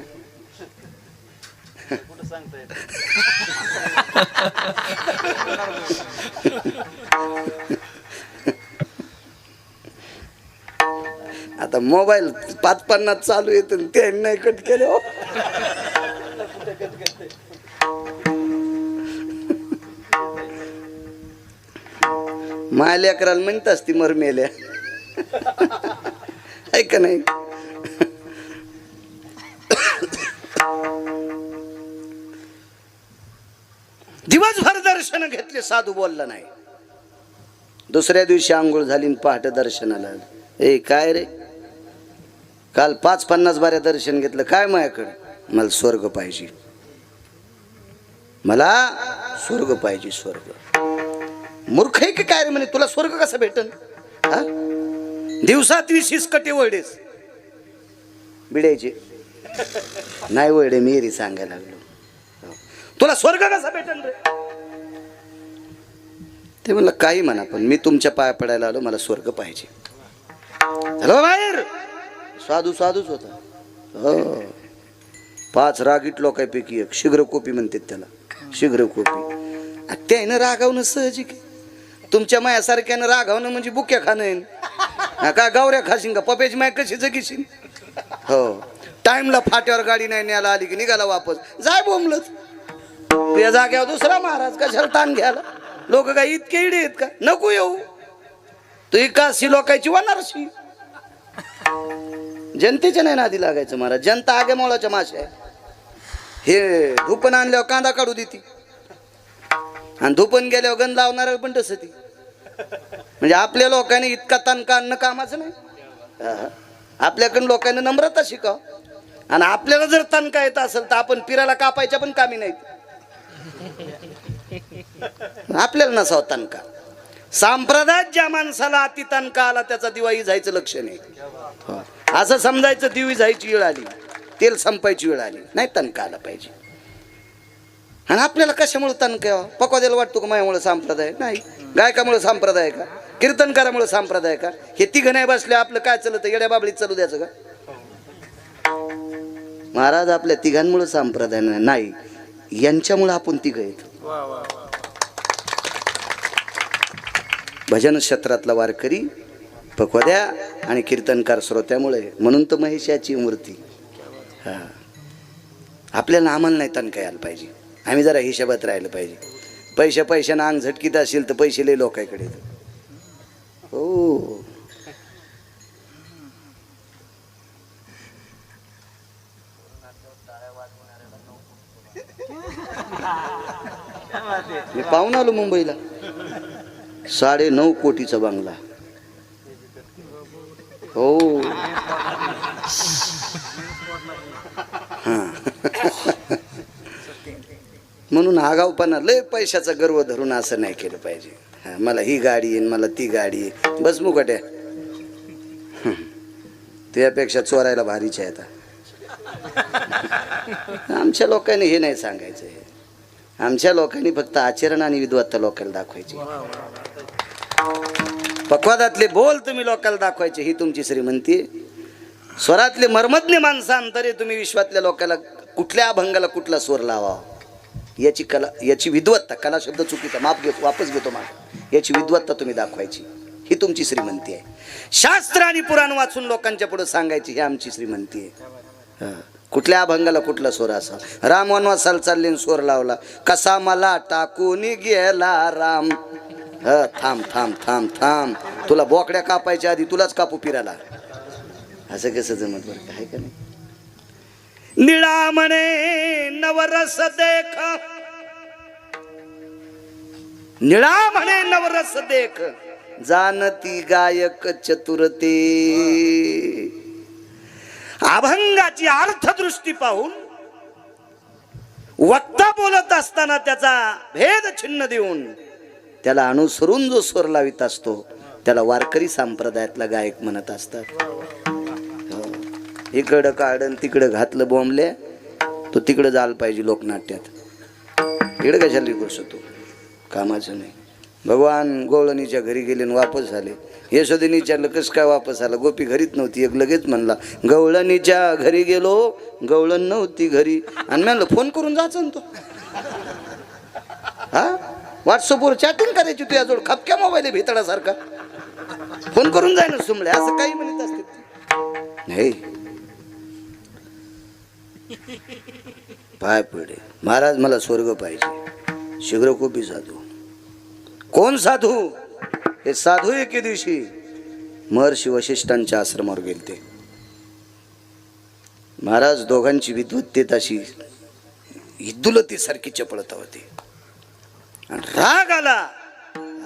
आता मोबाईल 5-50 चालू येत ते नाही कट केले. हो मायल्या करायला म्हणत असती मर मेल्या ऐका नाही. दिवसभर दर्शन घेतले, साधू बोलला नाही. दुसऱ्या दिवशी आंघोळ झाली आणि पहाटे दर्शनाला आलं. ए काय रे, काल 5-50 बाऱ्या दर्शन घेतलं, काय माझ्याकडे? मला स्वर्ग पाहिजे, मला स्वर्ग पाहिजे. स्वर्ग मूर्ख आहे की काय रे? म्हणे तुला स्वर्ग कसा भेटन? हा, दिवसात 20 कटे वळडेस बिड्याचे नाही वळडे मेरी सांगायला लागलो. तुला स्वर्ग कसा भेटन रे? ते म्हणलं काही म्हणा, पण मी तुमच्या पाया पडायला आलो, मला स्वर्ग पाहिजे. हॅलो बाहेर साधू साधूच होता. हो, 5 रागीट लोकांपैकी एक. शीघ्रकोपी म्हणतात त्याला, शीघ्रकोपी. त्यानं रागावणं सहजिक. तुमच्या मायासारख्यानं रागावणं म्हणजे बुक्या खाणं. का गावऱ्या खाशीन का? पप्याची माय कशी जगीशीन? हो, टाइमला फाट्यावर गाडी नाही न्यायला आली की निघाला वापस. जाय बोंबलच त्या जाग्यावर दुसरा महाराज, कशाला ताण घ्यायला? लोक काय इतके इडे आहेत का? नको येऊ तू. एकाशी लोकांची वानारशी. जनतेच्या नाही नादी लागायचं महाराज. जनता आगे मोळाच्या माशा आहे. हे धुपण आणल्यावर कांदा काढू देती आणि धुपण गेल्यावर गंध लावणार पण तसं ती. म्हणजे आपल्या लोकांनी इतका तणका आणणं कामाचं नाही. आपल्याकडून लोकांनी नम्रता शिकाव. आणि आपल्याला जर तणका येत असेल तर आपण पिराला कापायच्या पण कामी नाहीत. आपल्याला नसावं तणका. संप्रदायात ज्या माणसाला अति तणका आला त्याचा दिवाळी जायचं लक्षण आहे. असं समजायचं दिवी जायची वेळ आली, तेल संपायची वेळ आली, नाही तणका आला पाहिजे. आणि आपल्याला कशामुळे तणका यावं? पकवाद्याला वाटतो का माझ्यामुळे संप्रदाय? नाही. गायकामुळे संप्रदाय का? कीर्तनकारामुळे संप्रदाय का? हे तिघं नाही बसले आपलं काय चालतं? येड्या बाबळीत चालू द्यायचं का? महाराज आपल्या तिघांमुळे संप्रदाय नाही, यांच्यामुळे आपण तिघं आहेत. भजन क्षेत्रातला वारकरी, पकवाद्या आणि कीर्तनकार श्रोत्यामुळे. म्हणून तर महेशाची मूर्ती. हा, आपल्याला आम्हाला नाही तणका यायला पाहिजे. आम्ही जरा हिशोबात राहिलं पाहिजे. पैशानं अंग झटकीत असेल तर पैसे लय लोकांकडे. हो, मी पाहून आलो मुंबईला. 9.5 कोटीचा बंगला. हो, म्हणून आगाऊपणा, लय पैशाचा गर्व धरून असं नाही केलं पाहिजे. मला ही गाडी आहे, मला ती गाडी आहे, बस मुकट्या. त्यापेक्षा चोरायला भारीच्या आहेत. आमच्या लोकांनी हे नाही सांगायचं. आमच्या लोकांनी फक्त आचरण आणि विद्वत्ता लोकांना दाखवायची. पक्वादातले बोल तुम्ही लोकांना दाखवायचे, ही तुमची श्रीमंती आहे. स्वरातले मर्मज्ञ माणसांतरे तुम्ही विश्वातल्या लोकांना कुठल्या अभंगाला कुठला स्वर लावा याची कला, याची विद्वत्ता, कला शब्द चुकीचा, माफ घेतो, वापस घेतो माग, याची विद्वत्ता तुम्ही दाखवायची, ही तुमची श्रीमंती आहे. शास्त्र आणि पुराण वाचून लोकांच्या पुढे सांगायची, ही आमची श्रीमंती आहे. कुठल्या अभंगाला कुठला स्वर असा. राम वनवासाला चालले स्वर लावला, कसा मला टाकून गेला राम. थांब थांब थांब थांब, तुला बोकड्या कापायच्या आधी तुलाच कापू फिरायला. असं कसं जमत बरं काय का नाही. निळा म्हणे नवरस देख, निळा म्हणे नवरस देख, जानती गायक चतुरते. अभंगाची अर्थदृष्टी पाहून वक्ता बोलत असताना त्याचा भेद छिन्न देऊन त्याला अनुसरून जो स्वर लावित असतो त्याला वारकरी संप्रदायातला गायक म्हणत असतात. इकडं काढन तिकडं घातलं बोंबले, तो तिकडं जायला पाहिजे लोकनाट्यात. इकडं कशाला करू शकतो, कामाचं नाही. भगवान गवळणीच्या घरी गेले आणि वापस झाले. यशोदेने विचारलं कसं काय वापस आला, गोपी घरीच नव्हती. एक लगेच म्हणला गवळणीच्या घरी गेलो, गवळण नव्हती घरी. आणि म्हणलं फोन करून जायचं ना तो. हा व्हॉट्सअपवर चॅटिंग करायची तुझ्याजवळ, खपक्या मोबाईल आहे भितडासारखा, फोन करून जाय ना सुमले, असं काही म्हणत असते नाही. पाय पडे महाराज, मला स्वर्ग पाहिजे. शीघ्र कोपी साधू. कोण साधू? हे साधू एके दिवशी महर्षी वशिष्ठांच्या आश्रमावर गेलते. महाराज दोघांची विद्वत्तेत अशी इद्दुलती सारखी चपळता होती. आणि राग आला.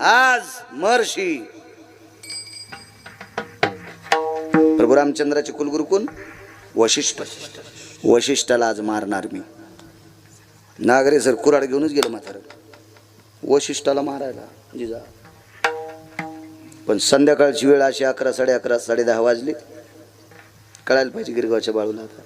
आज महर्षी प्रभू रामचंद्राचे कुलगुरू कोण? वशिष्ठ. वशिष्ठाला आज मारणार मी. नागरे सर कुऱ्हाड घेऊनच गेलं म्हातारं वशिष्ठाला मारायला जिजा. पण संध्याकाळची वेळ अशी 11, 11:30, 10:30 वाजली. कळायला पाहिजे गिरगावच्या बाळूला. आता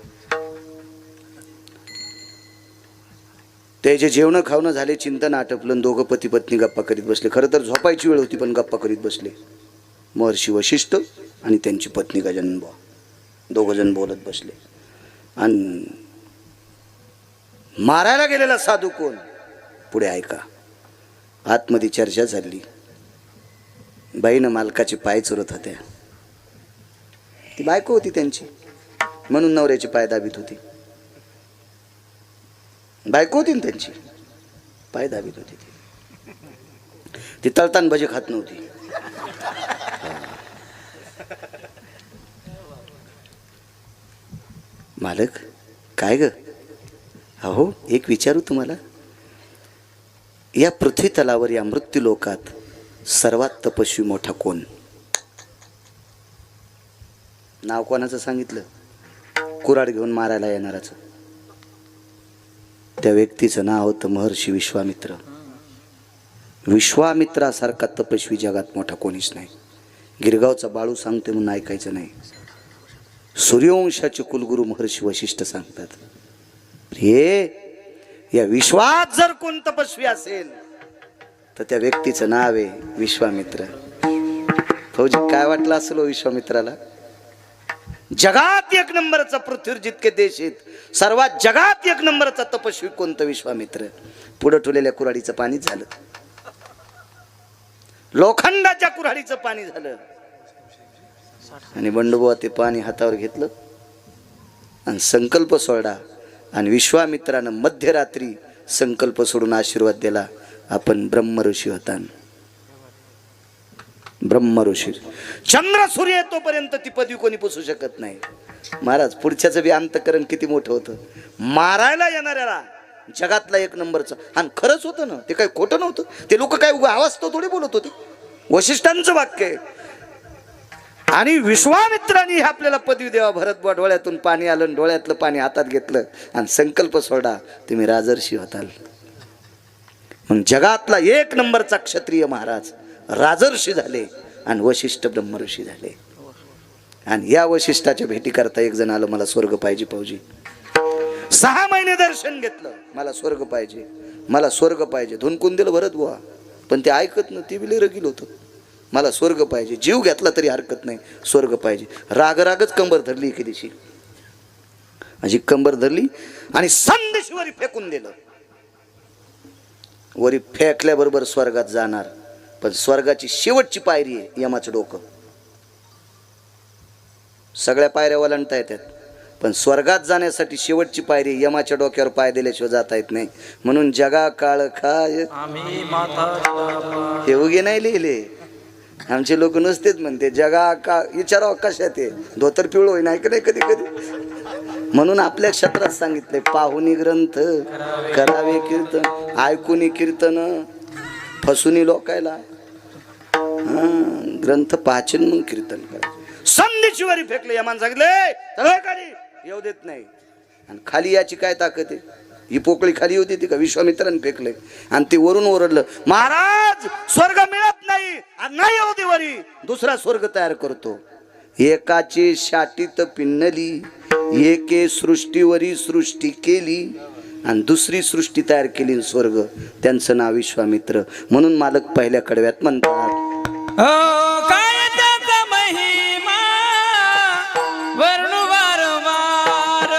त्याचे जेवण खावणं झाले, चिंतन आटपलं, दोघं पती पत्नी गप्पा करीत बसले. खरं तर झोपायची वेळ होती पण गप्पा करीत बसले. महर्षी वशिष्ठ आणि त्यांची पत्नी गजाननबुवा दोघ जण बोलत बसले. आणि मारायला गेलेला साधू कोण? पुढे ऐका. आतमध्ये चर्चा झाली. बाईनं मालकाचे पाय चोरत होत्या. ती बायको होती त्यांची, म्हणून नवऱ्याचे पाय दाबीत होती. बायको होती ना त्यांची, पाय दाबीत होती. ती तळतान भजे खात नव्हती. मालक काय ग? अहो एक विचारू तुम्हाला, या पृथ्वी तलावर, या मृत्यू लोकात सर्वात तपस्वी मोठा कोण? नाव कोणाचं सांगितलं? कुऱ्हाड घेऊन मारायला येणाराचं. त्या व्यक्तीचं नाव होतं महर्षी विश्वामित्र. विश्वामित्रासारखा तपस्वी जगात मोठा कोणीच नाही. गिरगावचा बाळू सांगते म्हणून ऐकायचं नाही. सूर्यवंशाचे कुलगुरू महर्षी वशिष्ठ सांगतात. हे या विश्वात जर कोण तपस्वी असेल तर त्या व्यक्तीचं नाव आहे विश्वामित्र. फौजी काय वाटलं असेल विश्वामित्राला? जगात एक नंबरचा, पृथ्वीवर जितके देश आहेत सर्वात जगात एक नंबरचा तपस्वी कोणतं? विश्वामित्र. पुढे ठेवलेल्या कुऱ्हाडीचं पाणी झालं, लोखंडाच्या कुऱ्हाडीचं पाणी झालं. आणि बंडुबुवा ते पाणी हातावर घेतलं आणि संकल्प सोडला. आणि विश्वामित्रानं मध्यरात्री संकल्प सोडून आशीर्वाद दिला, आपण ब्रह्मऋषी होता. ब्रह्मऋषी. चंद्र सूर्य येतोपर्यंत ती पदवी कोणी पुसू शकत नाही. महाराज पुढच्याचं बी अंतकरण किती मोठं होतं. मारायला येणाऱ्याला जगातला एक नंबरचा. आणि खरंच होतं ना, ते काही खोटं नव्हतं. ते लोक काय आवाज तो थोडी बोलत होते. वशिष्ठांचं वाक्य आहे. आणि विश्वामित्रांनी आपल्याला पदवी देवा. भरत डोळ्यातून पाणी आलं, डोळ्यातलं पाणी हातात घेतलं आणि संकल्प सोडा, तुम्ही राजर्षी होताल. मग जगातला एक नंबरचा क्षत्रिय महाराज राजर्षी झाले आणि वशिष्ठ ब्रह्मऋषी झाले. आणि या वशिष्ठाच्या भेटी करता एक जण आलं, मला स्वर्ग पाहिजे फौजी. 6 महिने दर्शन घेतलं, मला स्वर्ग पाहिजे, मला स्वर्ग पाहिजे. धुनकून दिलं भरत बुवा, पण ते ऐकत न, ते बिले रगील होतं. मला स्वर्ग पाहिजे, जीव घेतला तरी हरकत नाही, स्वर्ग पाहिजे. रागच कंबर धरली एके दिवशी, अशी कंबर धरली आणि संदेशवरी फेकून दिलं. वरी फेकल्याबरोबर स्वर्गात जाणार, पण स्वर्गाची शेवटची पायरी आहे यमाचं डोकं. सगळ्या पायऱ्या ओलांडता येतात, पण स्वर्गात जाण्यासाठी शेवटची पायरी यमाच्या डोक्यावर पाय दिल्याशिवाय जाता येत नाही. म्हणून जगा काळ खाय आम्ही माता हे उगे नाही लिहिले. आमचे लोक नुसतेच म्हणते जगा का, विचारावं कशात आहे, धोतर पिवळ होई नाही का नाही कधी कधी. म्हणून आपल्या क्षेत्रात सांगितले, पाहुनी ग्रंथ करावे कीर्तन, ऐकूनी कीर्तन फसुनी लोकायला. ग्रंथ पाचन मग कीर्तन करा. संधीची वारी फेकले, यमान सांगितले येऊ देत नाही. आणि खाली याची काय ताकद आहे, ही पोकळी खाली होती ती का, विश्वामित्रांनी फेकले आणि ते वरून ओरडलं, महाराज स्वर्ग मिळत नाही, नाही येऊ दे वरी, दुसरा स्वर्ग तयार करतो. एकाची शाटीत पिन्नली, एके सृष्टीवरी सृष्टी केली आणि दुसरी सृष्टी तयार केली स्वर्ग. त्यांचं नाव विश्वामित्र. म्हणून मालक पहिल्या कडव्यात म्हणतात, काय त्याचा महिमा वर्णू वारंवार,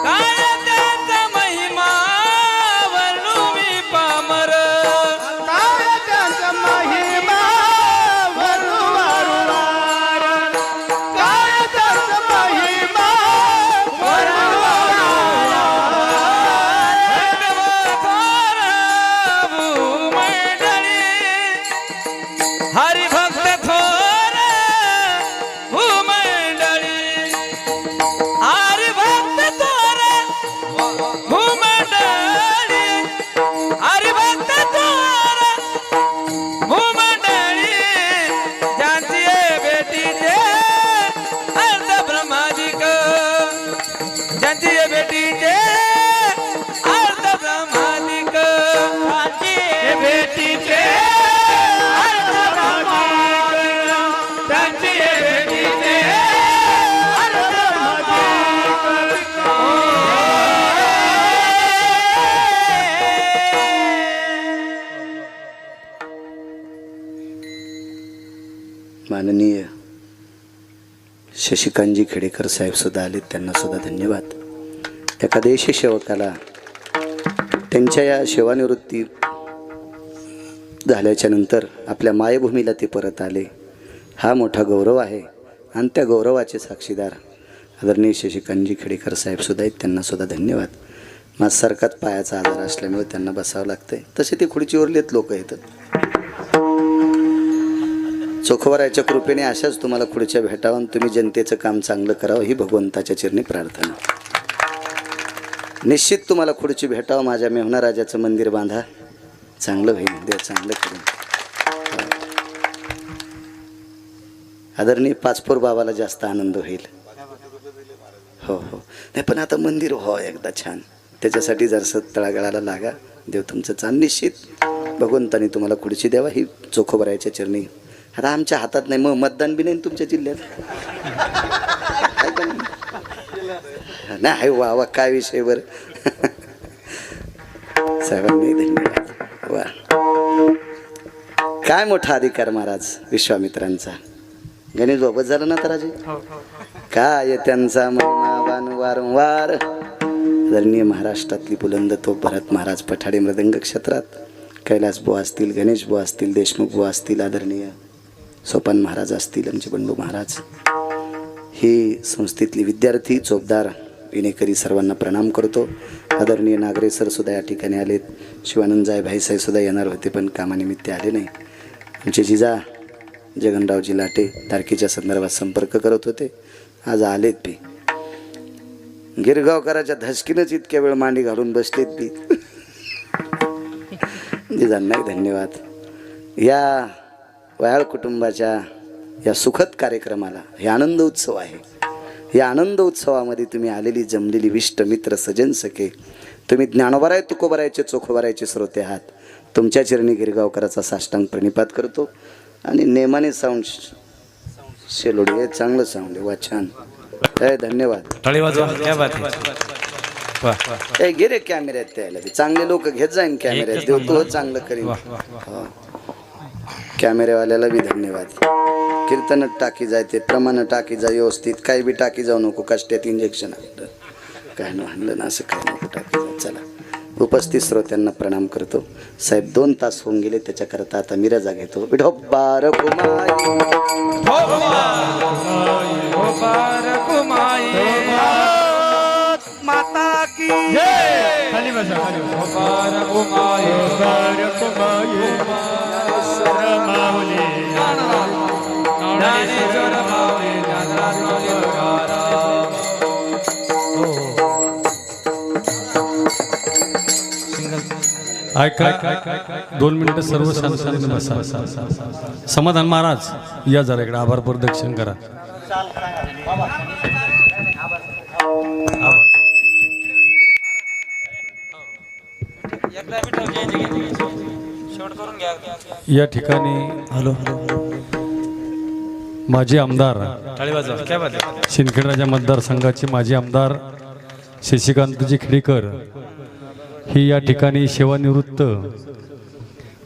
काय त्याचा महिमा वर्णू मी पामर, काय त्याचा महिमा वर्णू वारंवार, काय त्याचा महिमा वर्णू वारंवार. हरिभक्त थोर भूमंडळी, हरिभक्त थोर भूमंडळी, हरिभक्त थोर भूमंडळी, ज्यांची भेटीचे अर्थ ब्रह्मादिक, ज्यांची भेटीचे अर्थ ब्रह्मादिक, ज्यांची भेटीचे माननीय शशिकांतजी खेडेकर साहेब सुद्धा आलेत, त्यांना सुद्धा धन्यवाद. एका देशी सेवकाला त्यांच्या या सेवानिवृत्ती झाल्याच्या नंतर आपल्या मायभूमीला ते परत आले, हा मोठा गौरव आहे. आणि त्या गौरवाचे साक्षीदार आदरणीय शशिकांतजी खेडेकर साहेब सुद्धा आहेत, त्यांना सुद्धा धन्यवाद. माझ्यासारखाच पायाचा आजार असल्यामुळे त्यांना बसावं लागतंय. तसे ते खुर्चीवरलेत लोक येतात. चोखोबाराच्या कृपेने अशाच तुम्हाला खुर्च्या भेटावं, तुम्ही जनतेचं काम चांगलं करावं ही भगवंताच्या चरणी प्रार्थना. निश्चित तुम्हाला खुर्ची भेटावं. माझ्या मेहुणा राजाचं मंदिर बांधा, चांगलं होईल, देव चांगलं करेल. आदरणीय पाचपोर बाबाला जास्त आनंद होईल. हो हो, नाही पण आता मंदिर हो एकदा छान, त्याच्यासाठी जरासं तळागाळाला लागा. देव तुमचं चांगलं, निश्चित भगवंताने तुम्हाला खुर्ची द्यावा ही चोखोबाराच्या चरणी. आता आमच्या हातात नाही, मग मतदान बी नाही तुमच्या जिल्ह्यात. नाही वा वा, काय विषय बर. साहेबांनी धन्यवाद. वा, काय मोठा अधिकार महाराज विश्वामित्रांचा. गणेश बाबत झालं ना तर राजे, काय त्यांचा महिमा वारंवार. आदरणीय महाराष्ट्रातली बुलंद तोप भरत महाराज पठाडे मृदंग क्षेत्रात, कैलास बुवा असतील, गणेश बुवा असतील, देशमुख बुवा असतील, आदरणीय सोपान महाराज असतील, आमचे बंडू महाराज, ही संस्थेतली विद्यार्थी, चोपदार, विनेकरी सर्वांना प्रणाम करतो. आदरणीय नागरे सर सुद्धा या ठिकाणी आलेत. शिवानंद जाय भाईसाहेब सुद्धा येणार होते पण कामानिमित्त आले नाही. आमचे जिजा जगनरावजी लाटे तारखेच्या संदर्भात संपर्क करत होते, आज आलेत बी. गिरगावकराच्या धसकीनच इतक्या वेळ मांडी घालून बसलेत बी. जिजांनाही धन्यवाद. या वयाळ कुटुंबाच्या या सुखद कार्यक्रमाला, हे आनंद उत्सव आहे, या आनंद उत्सवामध्ये तुम्ही आलेली जमलेली विष्ट मित्र सजन सखे, तुम्ही ज्ञानोबाराय तुकोबारायचे चोखोबारायचे श्रोते आहात. तुमच्या चरणी गिरगावकराचा साष्टांग प्रणिपात करतो. आणि नेमाने साऊंड शेलोडी हे चांगलं साऊंड आहे, वा छान, धन्यवाद. ए घे रे कॅमेऱ्यात त्याला बी. चांगले लोक घेत जाईन कॅमेऱ्यात देव तो चांगलं करीन हो. कॅमेरेवाल्याला बी धन्यवाद. कीर्तन टाकी जाय ते प्रमाण टाकी जा व्यवस्थित. काही बी टाकी जाऊ नको. कष्टात इंजेक्शन आणलं काय न आणलं ना असं काय नको टाकी जा. चला उपस्थित श्रोत्यांना प्रणाम करतो. साहेब 2 तास होऊन गेले त्याच्याकरता आता मी रजा घेतो. विठोबार कुमाई माता की खाली बसा खाली ऐका 2 मिनिटं सर्व शांत बसा. समाधान महाराज या जरा इकडे आभार प्रदक्षिण करा. या ठिकाणी माजी आमदार शिंदखेड मतदारसंघाचे माजी आमदार शशिकांतजी खेडेकर ही या ठिकाणी सेवानिवृत्त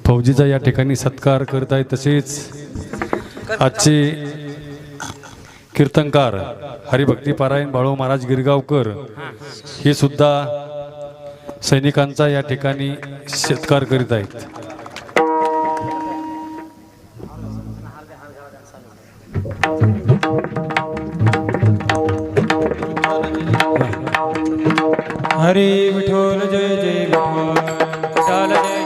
फौजीचा या ठिकाणी सत्कार करत आहे. तसेच आजचे कीर्तनकार हरिभक्ती पारायण बाळू महाराज गिरगावकर हे सुद्धा सैनिकांचा या ठिकाणी सत्कार करीत आहेत. हरी विठ्ठल जय जय विठ्ठल.